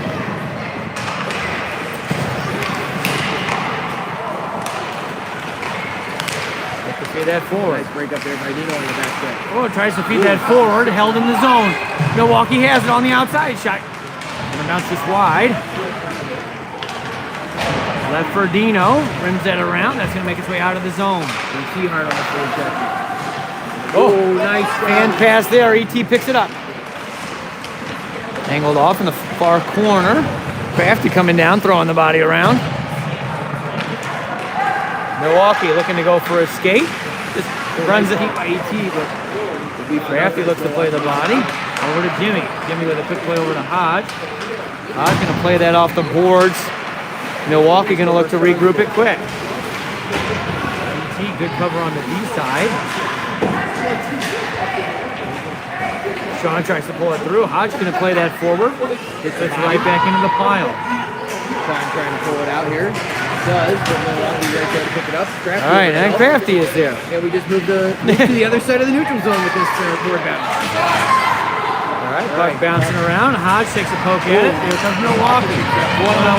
Feed that forward. Nice break up there by Dino on the back check. Oh, tries to feed that forward. Held in the zone. Milwaukee has it on the outside. Shot. Gonna bounce this wide. Left for Dino. Rims that around. That's gonna make its way out of the zone. And T hard on the forward check. Oh, nice hand pass there. ET picks it up. Angled off in the far corner. Crafty coming down, throwing the body around. Milwaukee looking to go for a skate. Just runs it by ET, but Crafty looks to play the body. Over to Jimmy. Jimmy with a quick play over to Hodge. Hodge going to play that off the boards. Milwaukee going to look to regroup it quick. ET, good cover on the D side. Sean tries to pull it through. Hodge going to play that forward. Gets it right back into the pile. Trying to pull it out here. Does, but Milwaukee right there to pick it up. Crafty All right, and Crafty is there. Yeah, we just moved to the other side of the neutral zone with this board battle. All right, Buck bouncing around. Hodge takes a poke at it. Here comes Milwaukee.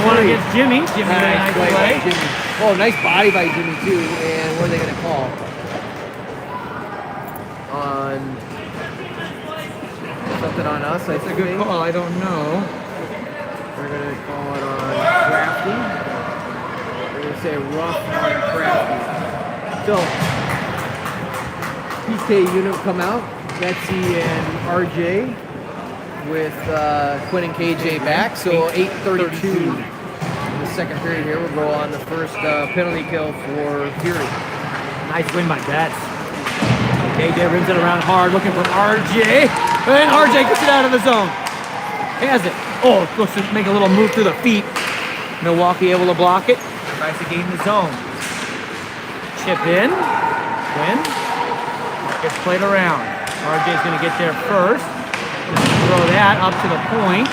One against Jimmy. Jimmy with a nice by play. Jimmy. Oh, nice body by Jimmy too. And what are they going to call? On something on us, I think. Good call. I don't know. We're going to call it on Crafty. We're going to say rough on Crafty. So, PK unit will come out. Betsy and RJ with Quinn and KJ back. So 8:32 in the second period here. We'll go on the first penalty kill for Fury. Nice win by Betts. KJ rims it around hard, looking for RJ. And RJ gets it out of the zone. Has it. Oh, looks to make a little move through the feet. Milwaukee able to block it. Tries to gain the zone. Chip in. Quinn. Gets played around. RJ's going to get there first. Just throw that up to the point.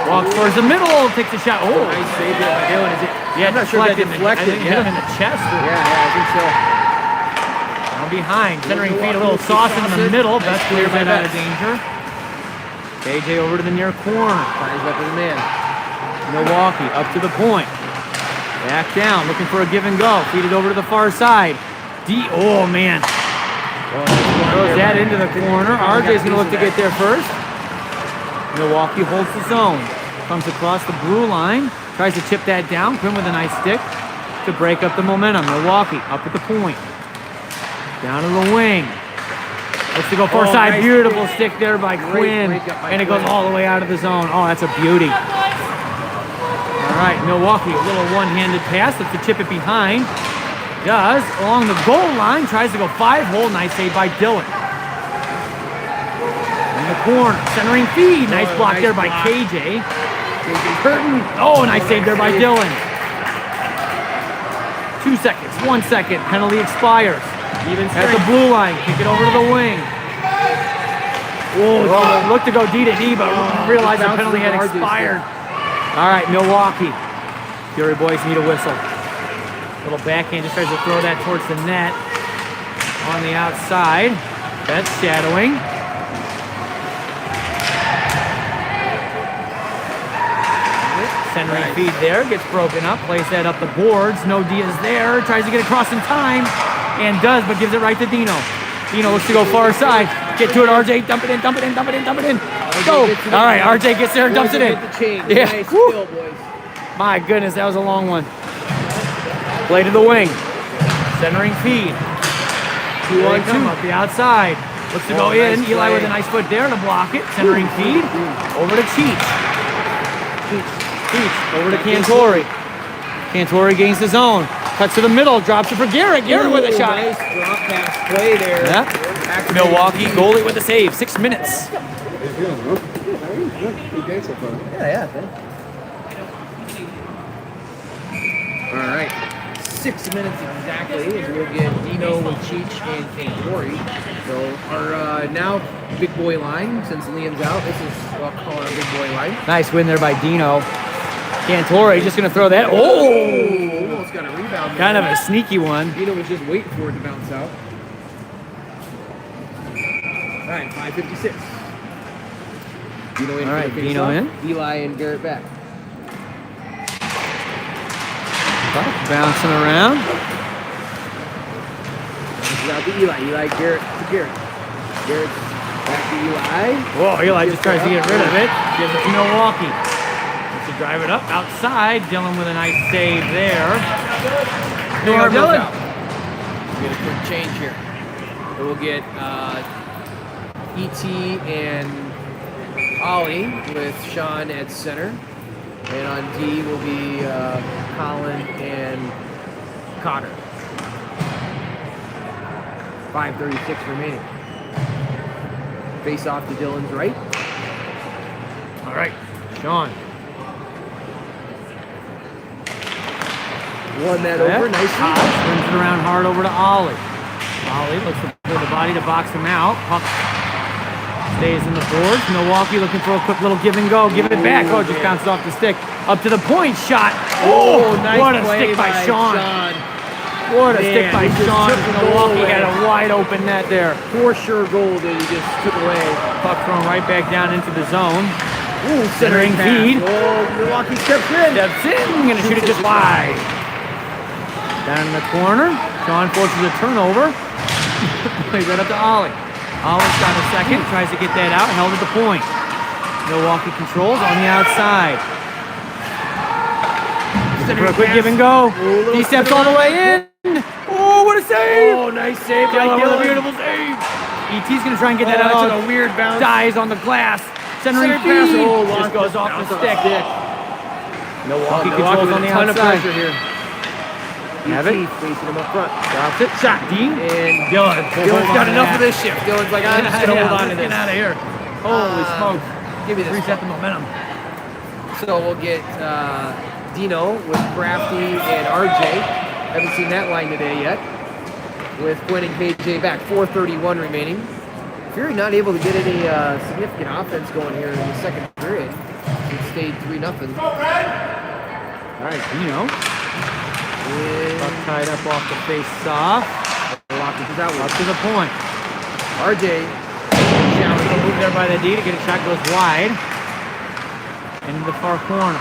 Walks towards the middle. Takes a shot. Oh, Nice save there by Dylan. Is it? yeah, I'm not sure if that deflected. I think it hit him in the chest. Yeah, I think so. Down behind. Centering feet, a little sauce in the middle. Best clears that out of danger. KJ over to the near corner. Ties up with the man. Milwaukee up to the point. Back down, looking for a give and go. Feed it over to the far side. Oh man. Throws that into the corner. RJ's going to look to get there first. Milwaukee holds the zone. Comes across the blue line. Tries to chip that down. Quinn with a nice stick to break up the momentum. Milwaukee up at the point. Down to the wing. Looks to go far side. Nice. Beautiful stick there by Quinn. breakup by And it goes Quinn. all the way out of the zone. Oh, that's a beauty. All right, Milwaukee, a little one-handed pass. Looks to chip it behind. Does. Along the goal line. Tries to go 5-hole. Nice save by Dylan. In the corner. Centering feed. Nice block nice there by block. KJ. KJ Burton. Oh, nice save there by Dylan. 2 seconds. 1 second. Penalty expires. Even At the blue line. Kick it over to the wing. Oh, looked to go D to D, but realized the penalty had expired. All right, Milwaukee. Fury boys need a whistle. Little backhand, just tries to throw that towards the net. On the outside. That's shadowing. Centering feed there, gets broken up, plays that up the boards. No Diaz there, tries to get across in time, and does, but gives it right to Dino. Dino looks to go far side. Get to it, RJ. Dump it in, dump it in, dump it in, dump it in. Go. All right, RJ gets there and dumps it in. Yeah. Nice Woo. skill, boys. My goodness, that was a long one. Play to the wing. Centering feed. 2-on-2 up the outside. Looks to go in. Nice Eli play. with a nice foot there to block it. Centering feed. Over to Cheech. Cheech over to Cantori. Cantori gains the zone. Cuts to the middle. Drops it for Garrett. Garrett with a shot. Nice drop pass play there. Yeah. Milwaukee goalie with the save. 6 minutes. Yeah. All right. 6 minutes exactly, and we'll get Dino with Cheech and Cantori. So our now big boy line, since Liam's out, this is what I'll call our big boy line. Nice win there by Dino. Cantore just going to throw that. Oh! Almost got a rebound. Kind of a sneaky one. Dino was just waiting for it to bounce out. All right, 5:56. Dino in. All right, for the Dino face-off. in. Eli and Garrett back. Bouncing around. This is out to Eli. Eli, Garrett to Garrett. Garrett back to Eli. Whoa, Eli just tries to get rid of it. Gives it to Milwaukee. Wants to drive it up outside. Dylan with a nice save there. There you go, Dylan. We'll get a quick change here. We'll get E.T. and Ollie with Sean at center. And on D will be Colin and Cotter. 5:36 remaining. Face off to Dylan's right. All right, Sean. Won that over nicely. Brings it around hard over to Ollie. Ollie looks for the body to box him out. Puck stays in the boards. Milwaukee looking for a quick little give and go. Give it back. Oh, it just bounces off the stick. Up to the point shot. Oh, nice what a play stick by Sean. What a Man, stick by he just Sean. took the goal Milwaukee had away. a wide open net there. For sure goal that he just took away. Puck thrown right back down into the zone. Ooh, Centering feed. Oh, Milwaukee steps in. Steps in. Gonna shoot it just wide. Down in the corner. Sean forces a turnover. Plays right up to Ollie. Ollie's got a second. Tries to get that out. Held at the point. Milwaukee controls on the outside. For a quick give and go. He steps all the way in. Oh, what a save! Oh, nice save by Dylan with a Dylan. beautiful save. ET's gonna try and get that Oh, out. it's a weird bounce. Dies on the glass. Centering Center pass. feed. Oh, Just lost goes the off bounce the on stick. stick. Milwaukee Milwaukee controls with on a the ton of outside. pressure here. Have it. Facing him up front. Drops it. Shot. Dean. And Dylan. Dylan's got enough of this shift. Dylan's like, I'm just gonna hold on to Get this. out of here. Holy smokes. Give me this. Reset the momentum. So we'll get Dino with Crafty and RJ. Haven't seen that line today yet. With Quinn and KJ back. 4:31 remaining. Fury not able to get any significant offense going here in the second period. It stayed 3-0. All right, Dino. Puck tied up off the face-off. Up to the point. RJ. Moved there by the D to get a shot, goes wide. Into the far corner.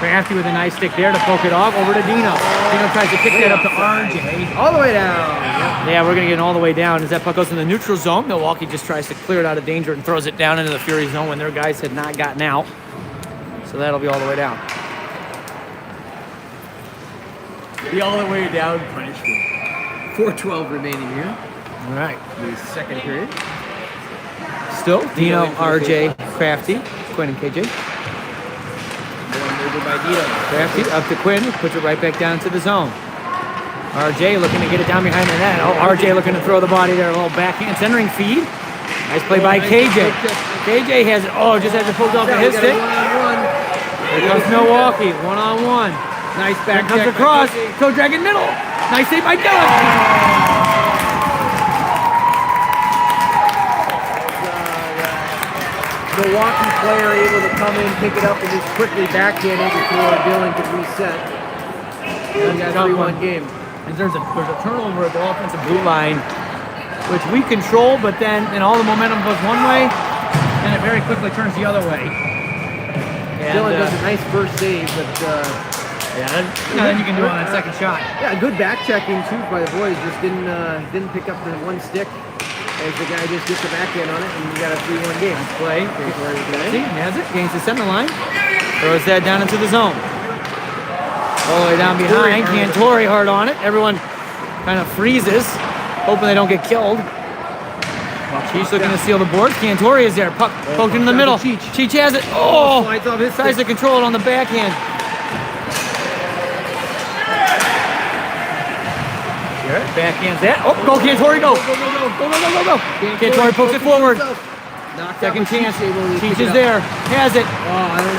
Crafty with a nice stick there to poke it off. Over to Dino. Dino tries to kick that up to RJ. All the way down. Yeah, we're going to get it all the way down as that puck goes in the neutral zone. Milwaukee just tries to clear it out of danger and throws it down into the Fury zone when their guys had not gotten out. So that'll be all the way down. Be all the way down punishment. 4:12 remaining here. All right. The second period. Still, Dino, RJ, Crafty, Quinn, and KJ. Going over by Dino. Crafty up to Quinn, puts it right back down to the zone. RJ looking to get it down behind the net. Oh, RJ looking to throw the body there, a little backhand centering feed. Nice play by KJ. KJ has it. Oh, just has it pulled off of his stick. Here comes Milwaukee, one-on-one. Nice Back back comes check by across, KJ. toe dragon middle. Nice save by Dylan. Milwaukee player able to come in, pick it up, and just quickly backhand it before Dylan could reset. And got a 3-1 game. And there's a turnover at the offensive blue line, which we control, but then all the momentum goes one way, and it very quickly turns the other way. And, Dylan does a nice first save, but yeah, nothing you can do on that second shot. yeah, good back checking too by the boys. Just didn't pick up the one stick as the guy just gets the backhand on it, and we got a 3-1 game. Play. See, Okay. has it, gains the center line, throws that down into the zone. All the way down behind, Cantore hard on it. Everyone kind of freezes, hoping they don't get killed. Cheech looking to seal the boards. Cantore is there, puck poked into the middle. Cheech has it. Oh, Slides off his tries to stick. control it on the backhand. Backhands that. Oh, go Cantore, go. Go. Cantore pokes it forward. Second chance. Cheech is there. Has it.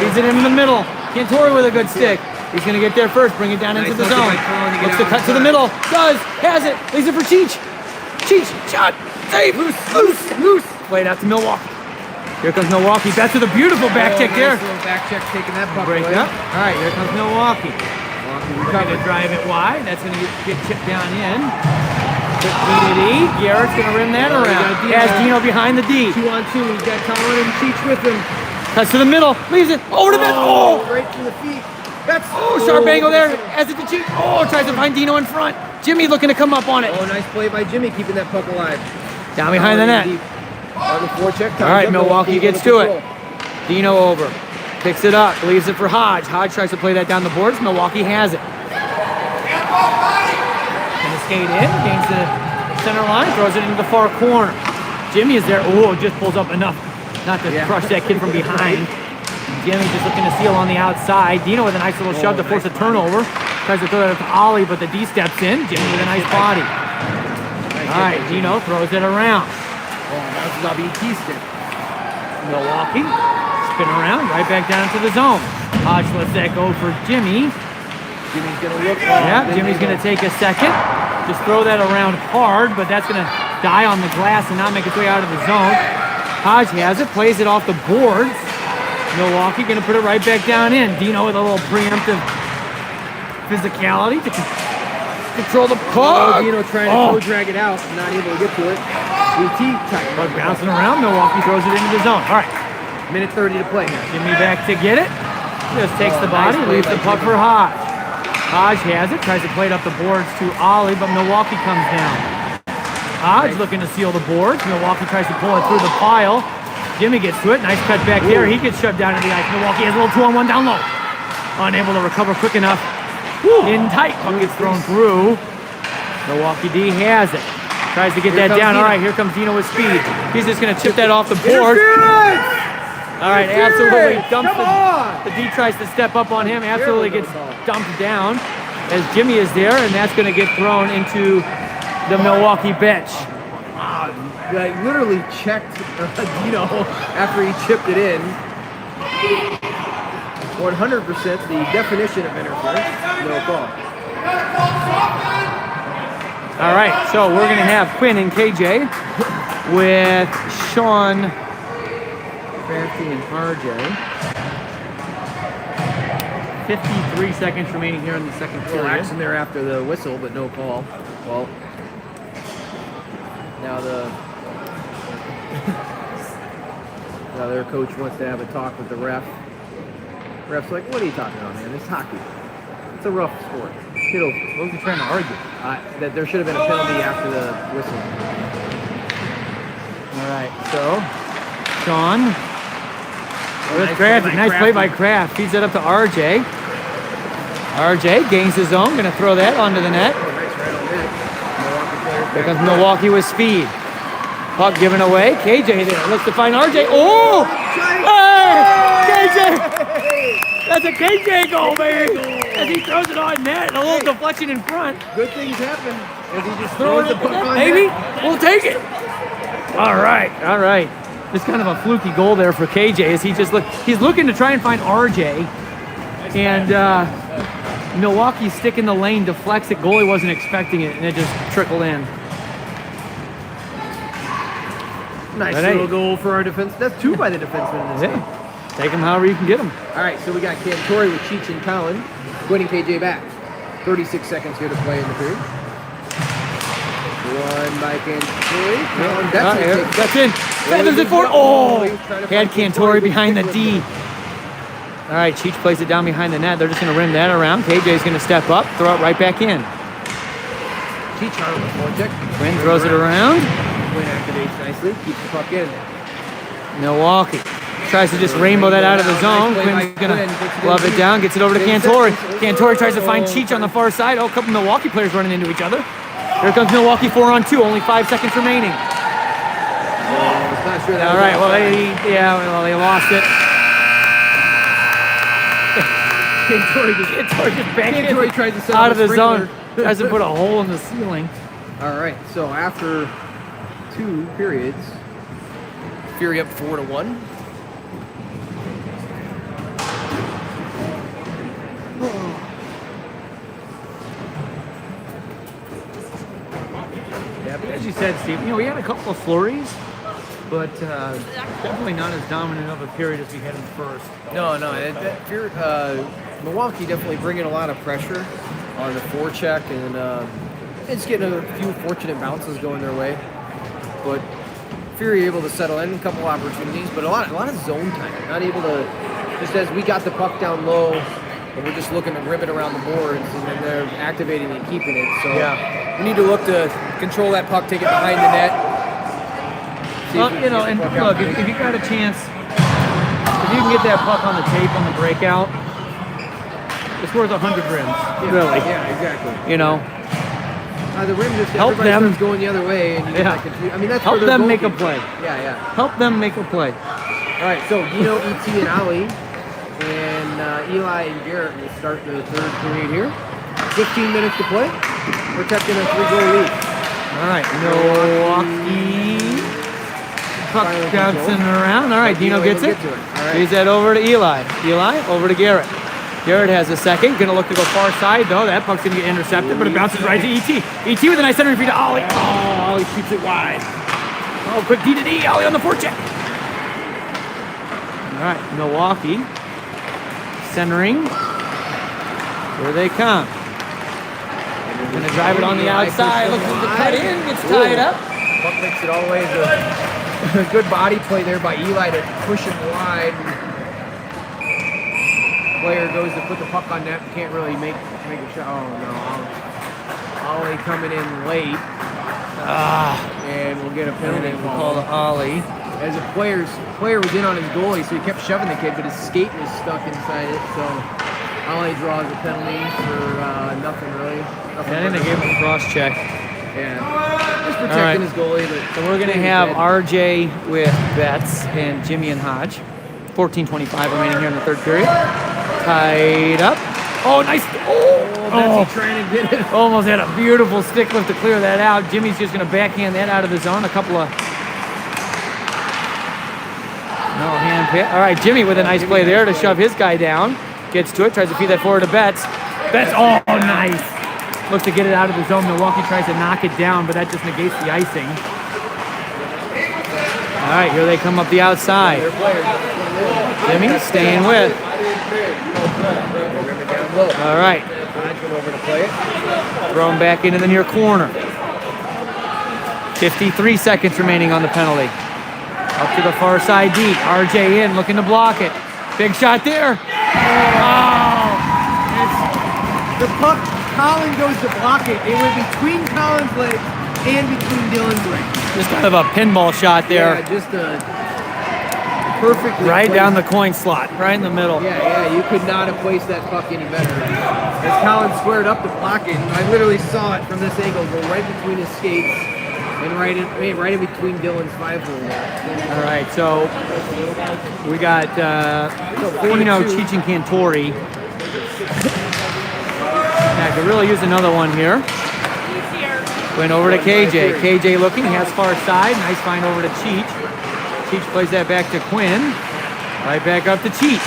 Feeds it in the middle. Cantore with a good stick. He's going to get there first. Bring it down into the zone. Looks to cut to the middle. Does. Has it. Leaves it for Cheech. Cheech. Shot. Save. Loose. Played out to Milwaukee. Here comes Milwaukee. That's with a beautiful back check there. Nice little back check, taking that puck Break away. up. All right, here comes Milwaukee. Milwaukee Trying to drive it wide. That's going to get chipped down in. Quick D to D. Garrett's going to rim that around. Has Dino behind the D. 2-on-2. He's got Colin and Cheech with him. Cuts to the middle. Leaves it. Over to the net. Oh! Right to the feet. That's Sharp angle there. As it to Cheech. Oh, tries to find Dino in front. Jimmy looking to come up on it. Oh, nice play by Jimmy, keeping that puck alive. Down behind the net. On the forecheck. All right, Milwaukee gets to it. Dino over. Picks it up. Leaves it for Hodge. Hodge tries to play that down the boards. Milwaukee has it. Gonna skate in. Gains the center line. Throws it into the far corner. Jimmy is there. Oh, just pulls up enough not to crush that kid from behind. Jimmy just looking to seal on the outside. Dino with a nice little shove to force a turnover. Tries to throw that up to Ollie, but the D steps in. Jimmy with a nice body. All right, Dino throws it around. Oh, that's a ET stick. Milwaukee, spin around, right back down to the zone. Hodge lets that go for Jimmy. Jimmy's gonna look. Yeah, Jimmy's gonna take a second. Just throw that around hard, but that's gonna die on the glass and not make its way out of the zone. Hodge has it, plays it off the boards. Milwaukee gonna put it right back down in. Dino with a little preemptive physicality to control the puck. Dino trying to drag it out, not able to get to it. ET tight. Puck bouncing around. Milwaukee throws it into the zone. All right, Minute 30 to play here. Jimmy back to get it. Just takes the body, nice play leaves the by puck Jimmy. for Hodge. Hodge has it, tries to play it up the boards to Ollie, but Milwaukee comes down. Hodge looking to seal the boards. Milwaukee tries to pull it through the pile. Jimmy gets to it. Nice cut back there. He gets shoved down to the ice. Milwaukee has a little 2-on-1 down low. Unable to recover quick enough. In tight. Puck gets thrown through. Milwaukee D has it. Tries to get that down. All right, here comes Dino with speed. He's just going to chip that off the board. All right, absolutely dumps the D tries to step up on him. Absolutely gets dumped down as Jimmy is there, and that's going to get thrown into the Milwaukee bench. Like literally checked Dino after he chipped it in. 100% the definition of interference. No call. All right, so we're going to have Quinn and KJ with Sean, Crafty, and RJ. 53 seconds remaining here in the second period. Action there after the whistle, but no call. Well, now now their coach wants to have a talk with the ref. Ref's like, what are you talking about, man? It's hockey. It's a rough sport. Get over it. What was he trying to argue? That there should have been a penalty after the whistle. All right, so Sean with Crafty. Nice play by Kraft. Feeds it up to RJ. RJ gains his own. Going to throw that onto the net. Oh, nice right on net. Milwaukee player. Here comes Milwaukee with speed. Puck given away. KJ there. Looks to find RJ. Oh! Hey! KJ! That's a KJ goal, baby! As he throws it on net. A little deflection in front. Good things happen as he just throws the puck on Maybe. net. We'll take it. All right. All right. Just kind of a fluky goal there for KJ as he just he's looking to try and find RJ. And Milwaukee stick in the lane, deflects it. Goalie wasn't expecting it, and it just trickled in. Nice But little hey. goal for our defense. That's two by the defenseman in this game. Hey, take them however you can get them. All right, so we got Cantori with Cheech and Colin, winning KJ back. 36 seconds here to play in the period. One by Cantori. Colin, That's in. Feathers it forward. Oh! Had Cantori behind the D. All right, Cheech plays it down behind the net. They're just going to rim that around. KJ's going to step up, throw it right back in. Cheech on the forecheck. Quinn throws it around. Quinn activates nicely, keeps the puck in. Milwaukee tries to just rainbow that out of the zone. Quinn's going to glove it down, gets it over to Cantori. Cantori tries to find Cheech on the far side. Oh, a couple Milwaukee players running into each other. Here comes Milwaukee 4-on-2, only 5 seconds remaining. Not sure that All right, well, they lost it. Cantori just back Cantori tries to set out up of the a zone. sprinkler. Tries to put a hole in the ceiling. All right, so after 2 periods, Fury up 4-1. Yeah, but as you said, Steve, we had a couple of flurries, but definitely not as dominant of a period as we had in the first. No. Milwaukee definitely bringing a lot of pressure on the forecheck, and it's getting a few fortunate bounces going their way. But Fury able to settle in a couple opportunities, but a lot of zone time. Not able to, just as we got the puck down low, and we're just looking to rip it around the boards, and then they're activating and keeping it. So we need to look to control that puck, take it behind the net. Well, and look, if you got a chance, if you can get that puck on the tape on the breakout, it's worth 100 rims. Yeah, really. Yeah, exactly. The rim just help everybody them starts going the other way, and you get that confused. I mean, that's help where them make a play. Yeah. Help them make a play. All right, so Dino, ET, and Ali, and Eli and Garrett will start the third period here. 15 minutes to play. Protecting a 3-goal lead. All right, Milwaukee. Puck bouncing around. All right, Dino gets it. He's that over to Eli. Eli over to Garrett. Garrett has a second. Going to look to go far side, though. That puck's going to get intercepted, but it bounces right to ET. ET with a nice center feed to Ollie. Oh, Ollie shoots it wide. Oh, quick D to D. Ollie on the forecheck. All right, Milwaukee. Centering. Here they come. Going to drive it on the outside. Looking to cut in. Gets tied up. Puck makes it all the way. A good body play there by Eli to push it wide. Player goes to put the puck on net, can't really make a shot. Oh no, Ollie coming in late. And we'll get a penalty Call to Ollie. As a player was in on his goalie, so he kept shoving the kid, but his skate was stuck inside it. So Ollie draws a penalty for nothing really. I think they gave him a cross check. Yeah, just protecting his goalie. But so we're gonna have RJ with Betts and Jimmy and Hodge. 14:25 remaining here in the third period. Tied up. Oh, nice. Betsy trying to get it. Almost had a beautiful stick lift to clear that out. Jimmy's just going to backhand that out of the zone. A couple of... No hand pit. All right, Jimmy with a nice play there to shove his guy down. Gets to it, tries to feed that forward to Betts. Betts, oh, nice. Looks to get it out of the zone. Milwaukee tries to knock it down, but that just negates the icing. All right, here they come up the outside. Jimmy staying with. All right. Throw him back into the near corner. 53 seconds remaining on the penalty. Up to the far side deep. RJ in, looking to block it. Big shot there. Oh! The puck, Colin goes to block it. It went between Colin's legs and between Dylan's legs. Just kind of a pinball shot there. Yeah, just a perfectly right placed. down the coin slot, right in the middle. Yeah, you could not have placed that puck any better. As Colin squared up to block it, I literally saw it from this angle go right between his skates and right in between Dylan's 5-hole there. All right, so we got Cheech and Cantori. Yeah, I could really use another one here. Went over to KJ. KJ looking, he has far side. Nice find over to Cheech. Cheech plays that back to Quinn. Right back up to Cheech.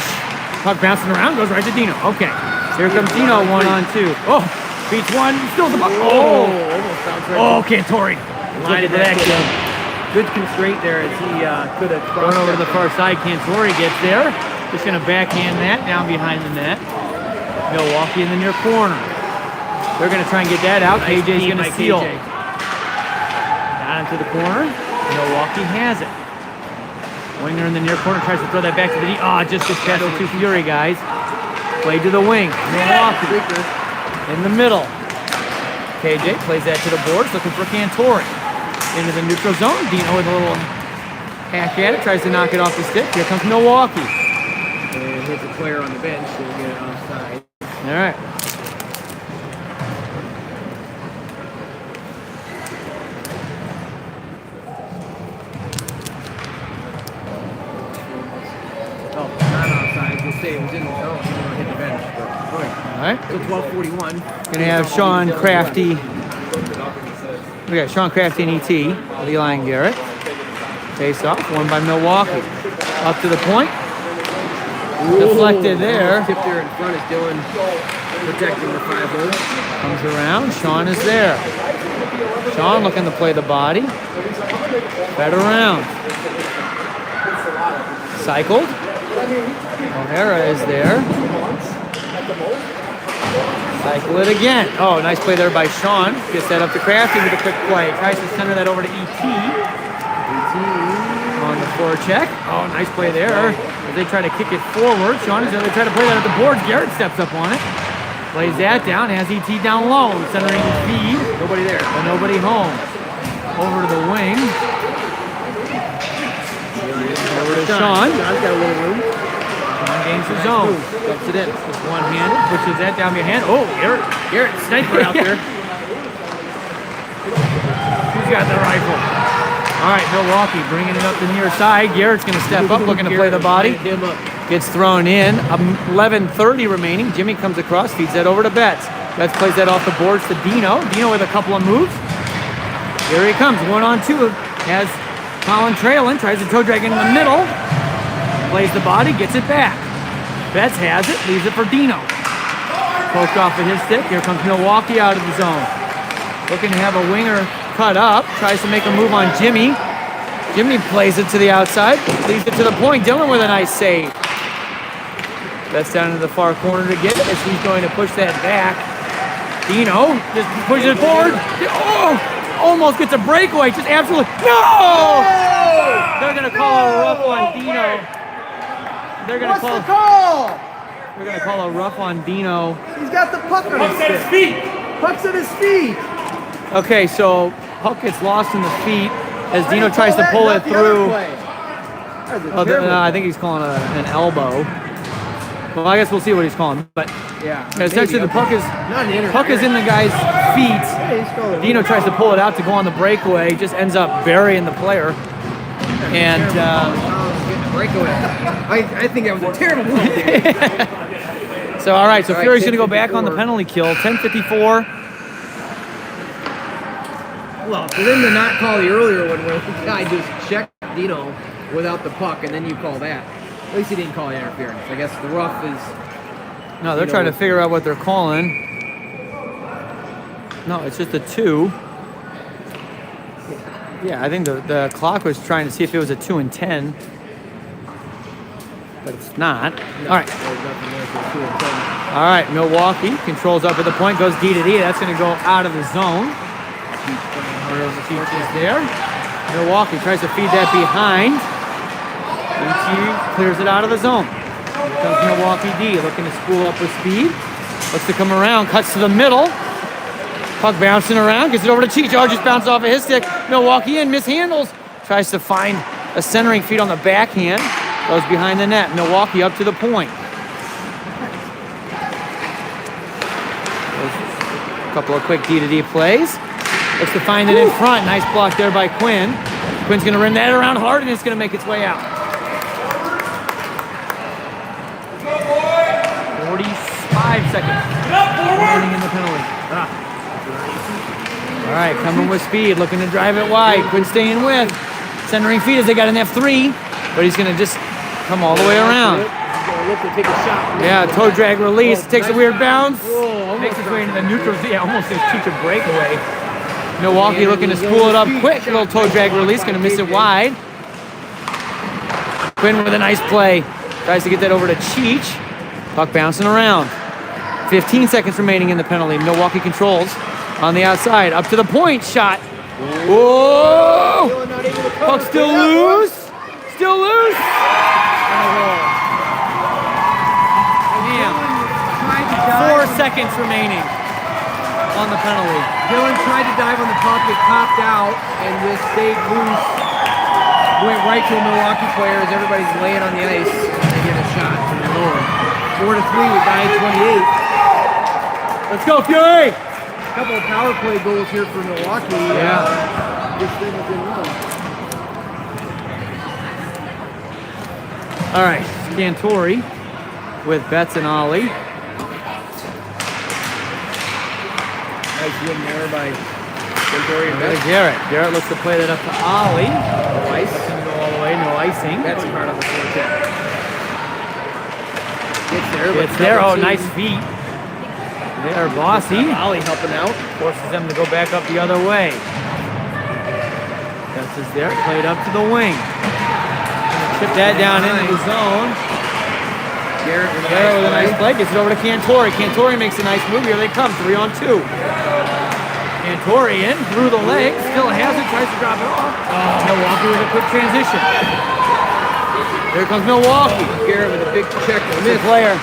Puck bouncing around, goes right to Dino. Okay, here comes Dino 1-on-2. Oh, beats one, still the puck. Oh, almost bounced right. Cantori. Line of that good constraint there as he could have Going over to the far side. Cantori gets there. Just going to backhand that down behind the net. Milwaukee in the near corner. They're going to try and get that out. Nice KJ's going to seal. KJ. Down into the corner. Milwaukee has it. Winger in the near corner tries to throw that back to the D. Just gets past the two Fury guys. Played to the wing. Milwaukee in the middle. KJ plays that to the boards, looking for Cantori. Into the neutral zone. Dino with a little hack at it, tries to knock it off the stick. Here comes Milwaukee. And hits a player on the bench, so we'll get it offside. All right. Oh, not offside. Just say it was in the zone. He didn't hit the bench. But, okay. All right. So 12:41. Gonna have Sean Crafty. We got Sean Crafty and ET with Eli and Garrett. Face off, won by Milwaukee. Up to the point. Deflected there. Tip there in front is Dylan protecting the 5-hole. Comes around. Sean is there. Sean looking to play the body. Fed around. Cycled. O'Hara is there. Cycle it again. Oh, nice play there by Sean. Gets that up to Crafty with a quick play. Tries to center that over to E.T. On the forecheck. Oh, nice play there. As they try to kick it forward. Sean is going to try to play that at the boards. Garrett steps up on it. Plays that down. Has E.T. down low. Centering the feed. Nobody there. But nobody home. Over to the wing. Over to Sean. Sean's got a little room. Sean gains the zone. Dumps it in. Just one-handed. Pushes that down behind. Oh, Garrett sniper out there. Who's got the rifle? All right, Milwaukee bringing it up the near side. Garrett's going to step up, looking to play the body. Him up. Gets thrown in. 11:30 remaining. Jimmy comes across, feeds that over to Betts. Betts plays that off the boards to Dino. Dino with a couple of moves. Here he comes, 1-on-2. Has Colin trailing, tries to toe drag in the middle. Plays the body, gets it back. Betts has it, leaves it for Dino. Poked off of his stick. Here comes Milwaukee out of the zone. Looking to have a winger cut up. Tries to make a move on Jimmy. Jimmy plays it to the outside. Leaves it to the point. Dylan with a nice save. Betts down to the far corner to get it as he's going to push that back. Dino just pushes it forward. Oh! Almost gets a breakaway. Just absolutely. No! They're going to call a rough on Dino. They're going to call. What's the call? They're going to call a rough on Dino. He's got the puck on his feet. Puck's at his feet. Okay, so puck gets lost in the feet as Dino tries to pull it through. I think he's calling an elbow. Well, I guess we'll see what he's calling. But yeah, essentially the puck is in the guy's feet. Dino tries to pull it out to go on the breakaway. Just ends up burying the player. And breakaway. I think that was a terrible play. So all right, so Fury's going to go back on the penalty kill. 10:54. Well, for them to not call the earlier one where the guy just checked Dino without the puck, and then you call that. At least he didn't call the interference. I guess the rough is. No, they're trying to figure out what they're calling. No, it's just a 2. Yeah, I think the clock was trying to see if it was a 2 and 10. But it's not. No, all right. All right, Milwaukee controls up at the point, goes D to D. That's going to go out of the zone. Keeps is there. Milwaukee tries to feed that behind. ET clears it out of the zone. Here comes Milwaukee D, looking to spool up with speed. Looks to come around, cuts to the middle. Puck bouncing around, gets it over to Cheech. Oh, just bounced off of his stick. Milwaukee in, mishandles. Tries to find a centering feed on the backhand. Goes behind the net. Milwaukee up to the point. A couple of quick D-to-D plays. Looks to find it in front. Nice block there by Quinn. Quinn's going to rim that around hard, and it's going to make its way out. 45 seconds remaining in the penalty. All right, coming with speed, looking to drive it wide. Quinn staying with. Centering feed as they got an F3, but he's going to just come all the way around. Yeah, toe drag release. Takes a weird bounce. Makes its way into the neutral. Yeah, almost a cheap breakaway. Milwaukee looking to spool it up quick. Little toe drag release, going to miss it wide. Quinn with a nice play. Tries to get that over to Cheech. Puck bouncing around. 15 seconds remaining in the penalty. Milwaukee controls on the outside. Up to the point. Shot. Whoa! Puck still loose. Still loose. Damn. 4 seconds remaining on the penalty. Dylan tried to dive on the puck, it popped out, and just stayed loose. Went right to a Milwaukee player as everybody's laying on the ice, and they get a shot from the lower. 4-3 with 9:28. Let's go, Fury! A couple of power play goals here for Milwaukee. Yeah. This thing has been run. All right, Scantori with Betts and Ollie. Nice win there by Scantori and Betts. Garrett. Garrett looks to play that up to Ollie. No ice. Lets him go all the way, no icing. Betts hard on the forecheck. Gets there. It's there. Oh, nice feet. There, Bossy. Ollie helping out. Forces them to go back up the other way. That's is there. Played up to the wing. Chip that down into the zone. Garrett with There with a nice play. Gets it over to Cantori. Cantori makes a nice move. Here they come. 3-on-2. Cantori in through the legs. Still has it. Tries to drop it off. Milwaukee with a quick transition. Here comes Milwaukee. Garrett with a big check. Mid player.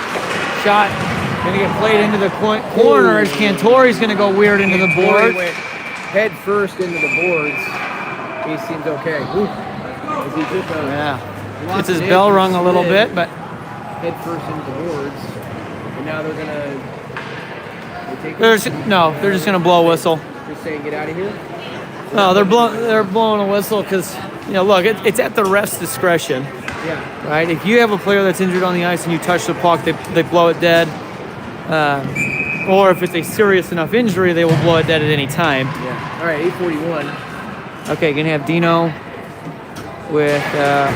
Shot. Going to get played into the corner as Cantori's going to go weird into the board. Went head first into the boards. He seems okay. Yeah. Gets his bell rung a little bit, but head first into the boards. And now they're gonna take they're just gonna blow a whistle. Just saying get out of here. No, they're blowing a whistle because look, it's at the ref's discretion. Yeah. Right. If you have a player that's injured on the ice and you touch the puck, they blow it dead. Or if it's a serious enough injury, they will blow it dead at any time. Yeah. All right, 8:41. Okay, gonna have Dino with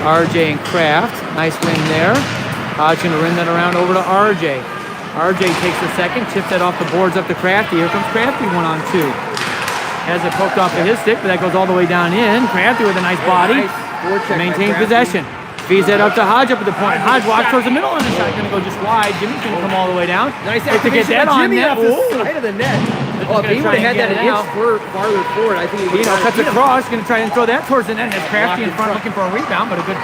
RJ and Kraft. Nice win there. Hodge gonna run that around over to RJ. RJ takes the second, chips that off the boards up to Crafty. Here comes Crafty 1-on-2. Has it poked off of his stick, but that goes all the way down in. Crafty with a nice body. Maintains possession. Feeds that up to Hodge up at the point. Hodge walks towards the middle and the shot gonna go just wide. Jimmy's gonna come all the way down. Nice to get that on Jimmy net. off the side of the net. Oh, if he would have had that an inch farther forward, I think he would Dino have cuts across, gonna try and throw that towards the net. And it's Crafty in front looking for a rebound, but a good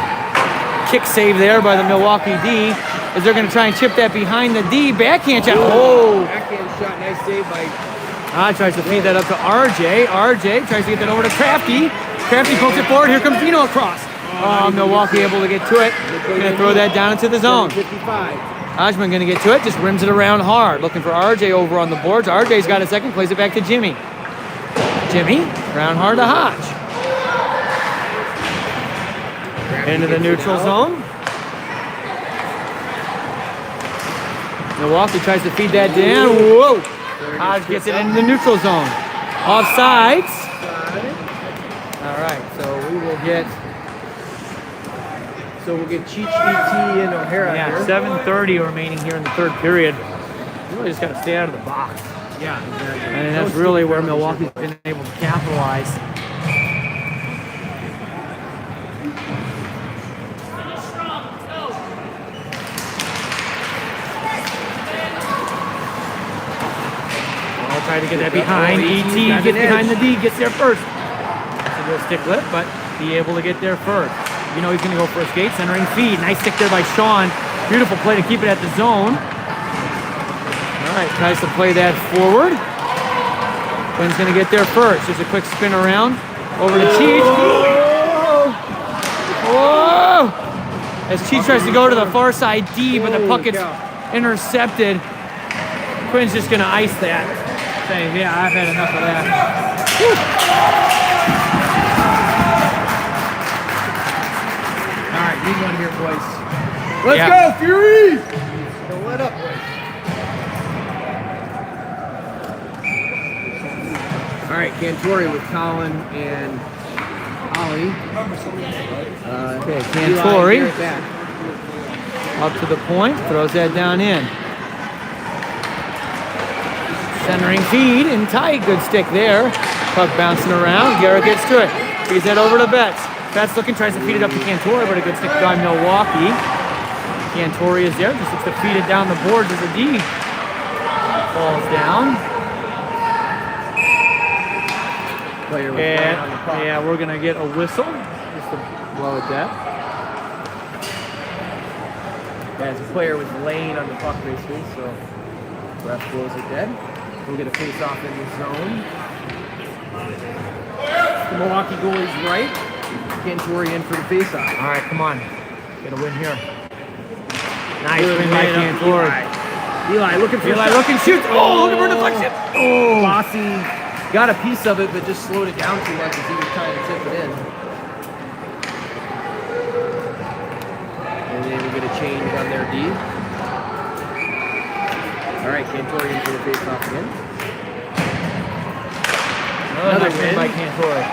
kick save there by the Milwaukee D. As they're gonna try and chip that behind the D. Backhand shot. Oh! Backhand shot, nice save by Hodge tries to feed that up to RJ. RJ tries to get that over to Crafty. Crafty pokes it forward. Here comes Dino across. Milwaukee able to get to it. Gonna throw that down into the zone. 55. Hodgman gonna get to it. Just rims it around hard. Looking for RJ over on the boards. RJ's got a second. Plays it back to Jimmy. Jimmy, round hard to Hodge. Into the neutral zone. Milwaukee tries to feed that down. Whoa! Hodge gets it into the neutral zone. Offsides. All right, so we'll get Cheech, E.T. and O'Hara here. 7:30 remaining here in the third period. You really just got to stay out of the box. Yeah, exactly. And that's really where Milwaukee's been able to capitalize. Try to get that behind. E.T. gets behind the D, gets there first. That's a real stick lift, but be able to get there first. You know he's going to go for a skate, centering feed. Nice stick there by Sean. Beautiful play to keep it at the zone. All right, tries to play that forward. Quinn's going to get there first. Just a quick spin around. Over to Cheech. Whoa! As Cheech tries to go to the far side D, but the puck gets intercepted. Quinn's just going to ice that. Saying, yeah, I've had enough of that. Woo. All right, lead one here, boys. Let's go, Fury! Don't let up, boys. All right, Cantori with Colin and Ollie. Okay, Cantori up to the point, throws that down in. Centering feed and tight, good stick there. Puck bouncing around, Garrett gets to it. Feeds that over to Betts. Betts looking, tries to feed it up to Cantori, but a good stick by Milwaukee. Cantori is there, just looks to feed it down the boards as the D falls down. And we're gonna get a whistle just to blow it dead. As the player was laying on the puck basically, so ref blows it dead. We'll get a face-off in the zone. The Milwaukee goalie's right. Cantori in for the face-off. All right, come on. Get a win here. Nice win by Cantori. Eli looking for shoots. Oh, looking for a deflection. Oh, Bossy got a piece of it, but just slowed it down too much as he was trying to tip it in. And then we get a change on their D. All right, Cantori in for the face-off again. Another win by Cantori.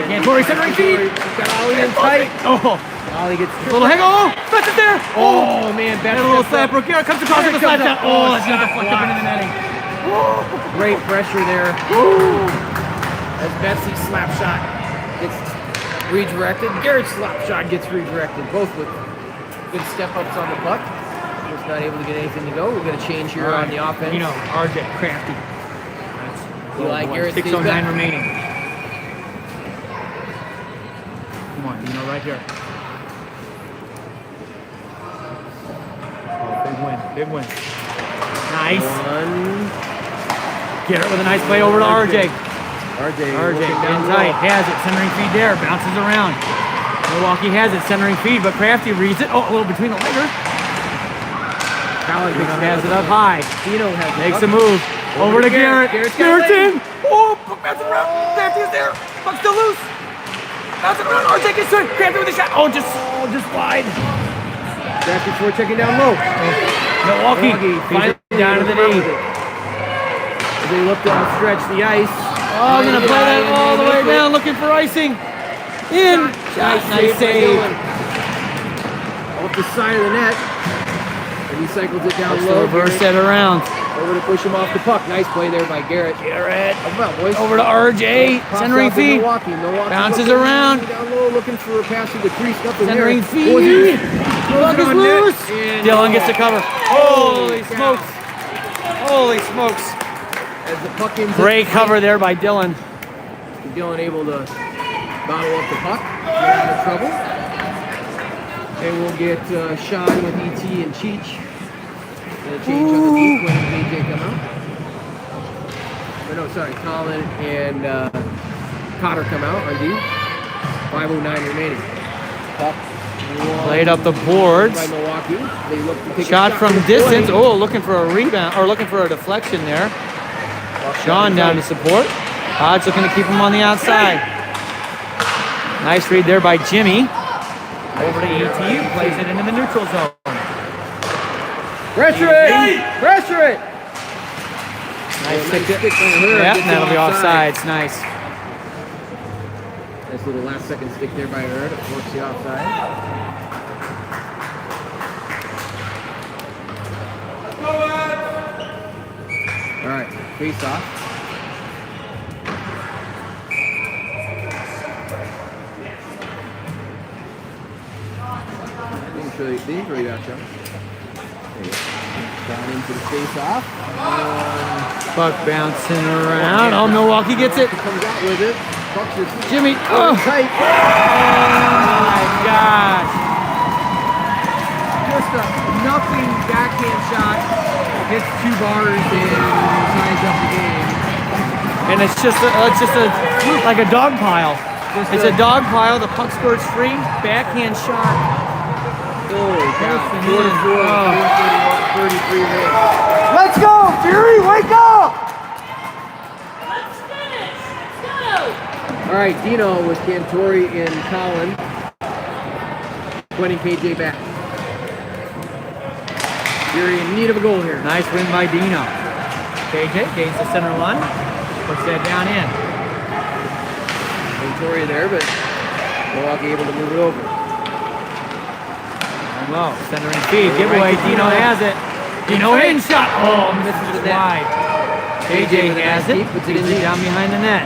Cantori centering feed. Got Ollie in tight. Oh, Ollie gets a little hang. Oh, Betts is there. Oh man, Betts. A little slap. Garrett comes across with the slap shot. Oh, that's gonna deflect up into the netting. Great pressure there. As Betsy's slap shot gets redirected, Garrett's slap shot gets redirected. Both with good step-ups on the puck. Just not able to get anything to go. We're going to change here on the offense. You know, RJ, crafty. You like Garrett 6:09 remaining. Come on, Dino, right here. Oh, big win. Nice. One. Garrett with a nice play over to RJ. RJ in tight, has it, centering feed there, bounces around. Milwaukee has it, centering feed, but Crafty reads it. Oh, a little between the legs. Dino has it up high. Dino makes a move. Over to Garrett. Garrett's in. Oh, puck bounces around. Crafty is there. Puck still loose. Bouncing around. RJ gets to it. Crafty with a shot. Oh, just wide. Crafty before checking down low. Milwaukee finally down to the knee. As they look to stretch the ice. Oh, I'm going to play that all the way down, looking for icing. In. Nice save. Off the side of the net. And he cycles it down low. Reverse that around. Over to push him off the puck. Nice play there by Garrett. Boys. Over to RJ. Centering feed. Milwaukee Bounces around. Down low, looking for a pass through the crease. Centering feed. Puck is loose. Dylan gets the cover. Holy smokes. Holy smokes. As the puck ends Great cover there by Dylan. Dylan able to bottle up the puck, get out of trouble. And we'll get Sean with ET and Cheech. Gonna change underneath when KJ come out. Or no, sorry, Colin and Cotter come out on D. 5:09 remaining. Puck played up the boards. By Milwaukee. They look to take shot a shot from distance. Oh, looking for a rebound, or looking for a deflection there. Sean down to support. Hodge looking to keep him on the outside. Nice read there by Jimmy. Over to ET, plays it into the neutral zone. Pressure it! Pressure it! Nice stick. On her. Yep, that'll be offsides. Nice. Nice little last second stick there by her to force the offside. All right, face off. They didn't really that, Joe. Down into the face off. Puck bouncing around. Oh, Milwaukee gets it. Comes out with it. Jimmy. Oh, tight. Oh my gosh. Just a nothing backhand shot. Hits 2 bars and ties up the game. And it's just like a dog pile. It's a dog pile. The puck squirts free. Backhand shot. Holy cow. 33 minutes. Let's go, Fury. Wake up. Let's finish. Let's go. All right, Dino with Cantori and Colin. Pointing KJ back. Fury in need of a goal here. Nice win by Dino. KJ gains the center line. Puts that down in. Cantori there, but Milwaukee able to move it over. Low, centering feed, giveaway. Dino has it. Dino in shot. Oh, misses the wide. KJ has it. Puts it down behind the net.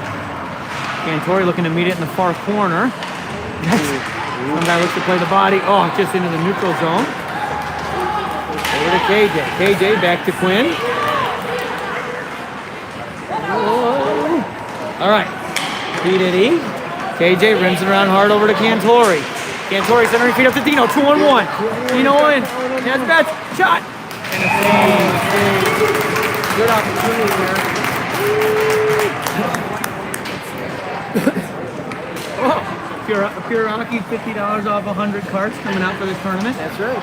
Cantori looking to meet it in the far corner. Some guy looks to play the body. Oh, just into the neutral zone. Over to KJ. KJ back to Quinn. All right. Feed it E. KJ rims it around hard over to Cantori. Cantori centering feet up to Dino. 2-on-1. Dino in. Has bets. Shot. And a save. Good opportunity there. Oh, Pure Hockey, $50 off 100 carts coming out for this tournament. That's right.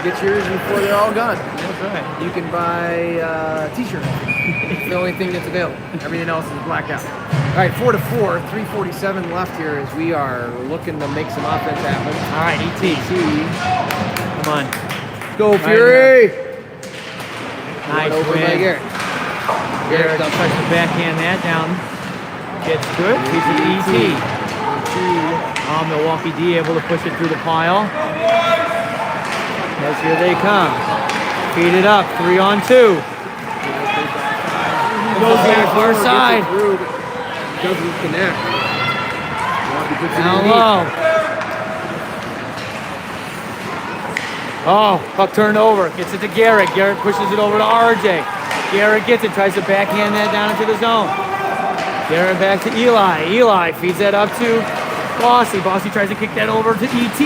Get yours before they're all gone. That's right. You can buy t-shirts. It's the only thing that's available. Everything else is blacked out. All right, 4-4, 3:47 left here as we are looking to make some offense happen. All right, ET. Come on. Go, Fury! Nice over win. by Garrett. Garrett tries to backhand that down. Gets good. He's an ET. Milwaukee D able to push it through the pile. As here they come. Feed it up. 3-on-2. Goes to the far side. doesn't connect. Milwaukee puts it Down in deep. low. Oh, puck turned over. Gets it to Garrett. Garrett pushes it over to RJ. Garrett gets it, tries to backhand that down into the zone. Garrett back to Eli. Eli feeds that up to Bossy. Bossy tries to kick that over to ET.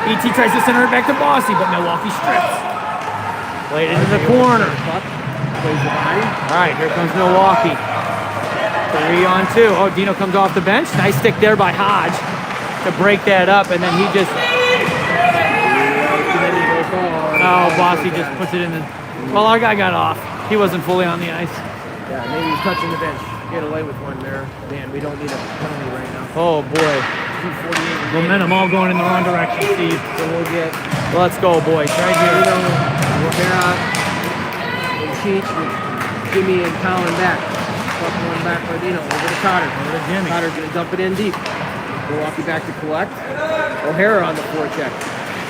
ET tries to center it back to Bossy, but Milwaukee strips. Played into the corner. Plays the body. All right, here comes Milwaukee. 3-on-2. Oh, Dino comes off the bench. Nice stick there by Hodge to break that up, and then he just... Oh, Bossy just puts it in the... Well, our guy got off. He wasn't fully on the ice. Yeah, maybe he's touching the bench. Get away with one there. Man, we don't need a penalty right now. Oh, boy. 2:48. Momentum all going in the wrong direction, Steve. So we'll get Let's go, boys. Right here. Rivera and Cheech with Jimmy and Colin back. Fuck one back for Dino. Over to Cotter. Over to Jimmy. Cotter's going to dump it in deep. Milwaukee back to collect. O'Hara on the forecheck.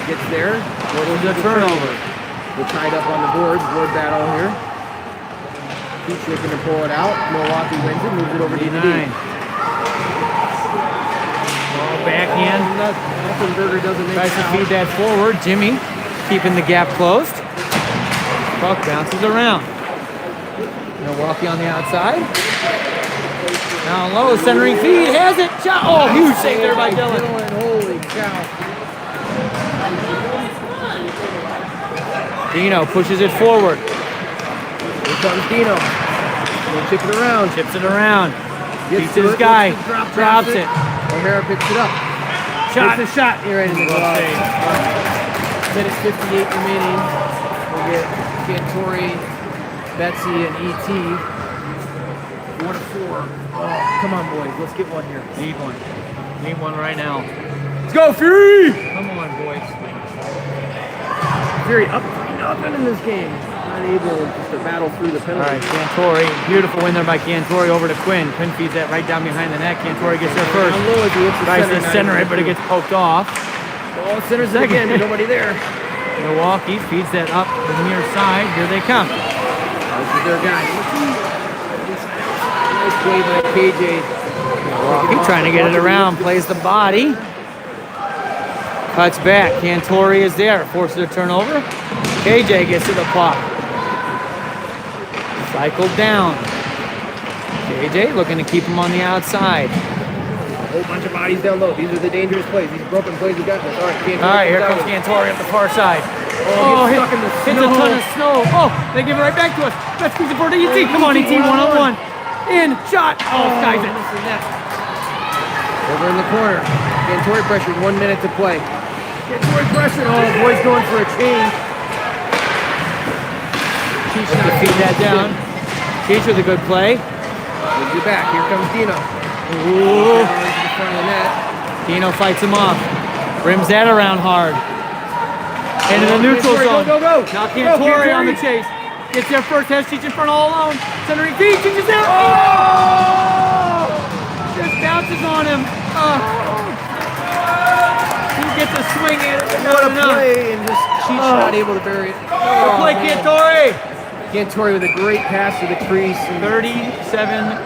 Gets there. What was the turnover? We're tied up on the boards. Board battle here. Cheech looking to pull it out. Milwaukee wins it. Moves it over to D. 9. Ball backhand. Nothing doesn't make Tries to out. feed that forward. Jimmy keeping the gap closed. Puck bounces around. Milwaukee on the outside. Down low, centering feed. Has it. Shot. Oh, huge save there by Dylan. Holy cow. Dino pushes it forward. Here comes Dino. He'll chip it around. Chips it around. Gets Beats to his it, guy. looks to Drops it. O'Hara picks it up. Shot. Gets a shot. Here right in the Well glove. saved. Minute 58 remaining. We'll get Cantori, Betsy, and ET. 4-4. Oh, come on, boys. Let's get one here. Need one. Need one right now. Let's go, Fury! Come on, boys. Fury up 3-0 in this game. Not able just to battle through the All penalty. right, Cantori. Beautiful win there by Cantori over to Quinn. Quinn feeds that right down behind the net. Cantori gets there first. Down low as he hits the Tries to center center line. it, but it gets poked off. Oh, center's it again. Nobody there. Milwaukee feeds that up the near side. Here they come. This is their guy. Nice play by KJ. Milwaukee trying to get it around. Plays the body. Cuts back. Cantori is there. Forces a turnover. KJ gets to the puck. Cycled down. KJ looking to keep him on the outside. A whole bunch of bodies down low. These are the dangerous plays. These broken plays we got this. All right, Cantori. All right, here comes Cantori up the far side. Oh, he's stuck in the hits a snow. ton of snow. Oh, they give it right back to us. Let's squeeze it for the ET. Come on, ET, one-on-one. In, shot. Oh, skies it. Over in the corner. Cantori pressured. 1 minute to play. Cantori pressure. Oh, boy's going for a change. Cheech to feed that down. Cheech with a good play. Moves it back. Here comes Dino. Ooh. Into the front of the net. Dino fights him off. Rims that around hard. Into the neutral Cantori, zone. Go, go, go. Now Go, Cantori on Cantori. the chase. Gets there first. Has Cheech in front all alone. Centering feed. Cheech is there. Oh! Just bounces on him. Oh. He gets a swing at it. What a play, and just Cheech not able to bury it. Good play, Cantori. Cantori with a great pass to the crease. And 37.9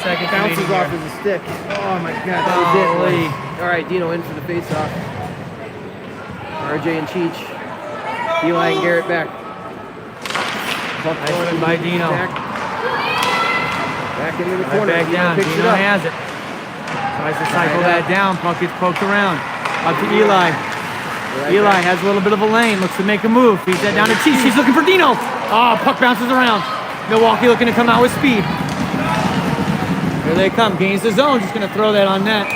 seconds. bounces remaining off here. as a stick. Oh my God, that was it. Holy. All right, Dino in for the face-off. RJ and Cheech. Eli and Garrett back. Nice one by Dino. Back into the Right corner. back down. picks it Dino up. has it. Tries to cycle Right that down. Puck gets poked around. Up to Eli. Right Eli back. has a little bit of a lane. Looks to make a move. Feeds that down to Cheech. He's looking for Dino. Oh, puck bounces around. Milwaukee looking to come out with speed. Here they come. Gains the zone. Just going to throw that on net.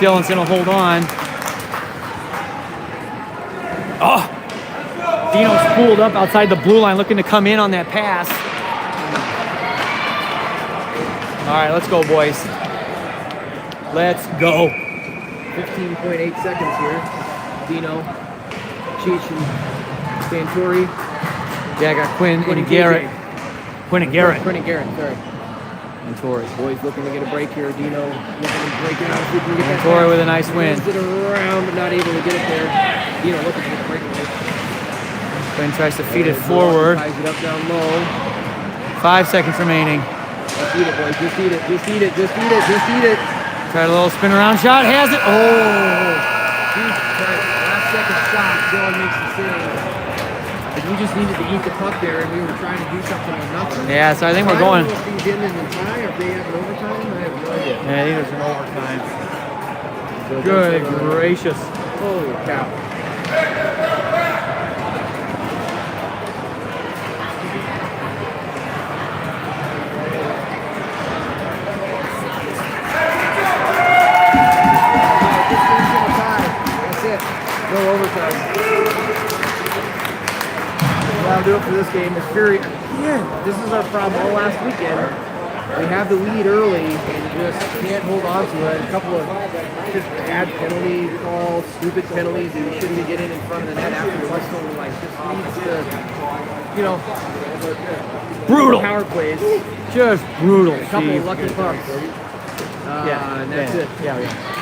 Dylan's going to hold on. Oh! Dino's pulled up outside the blue line looking to come in on that pass. All right, let's go, boys. Let's go. 15.8 seconds here. Dino, Cheech, and Cantori. Yeah, I got Quinn Quinn and and Garrett. KJ. Quinn and Garrett. Quinn and Garrett, sorry. And Torrey. Boys looking to get a break here. Dino looking to break it out. If we can get And that Torrey back. with a nice win. Moves it around, but not able to get it there. Dino looking to get a breakaway. Quinn tries to feed it And forward. Ties it up down low. 5 seconds remaining. Just eat it, boys. Just eat it. Just eat it. Just eat it. Just eat it. Tried a little spin around shot. Has it. Oh. Jesus Christ. Last second shot. Dylan makes the save. But we just needed to eat the puck there, and we were trying to do something on nothing. Yeah, so I think we're going. I don't know if these end in the tie or if they have an overtime. I have no idea. Yeah, I think there's an overtime. So Good gracious. Holy cow. That's it. No overtime. That'll do it for this game. It's very, again, this is our problem all last weekend. We have the lead early and just can't hold on to it. A couple of just bad penalty calls, stupid penalties that we shouldn't be getting in front of the net after the whistle. Like, just needs to, you know, Brutal. power plays. Just brutal. A couple Steve. of lucky pucks. Yeah, And that's yeah, it. Yeah, yeah.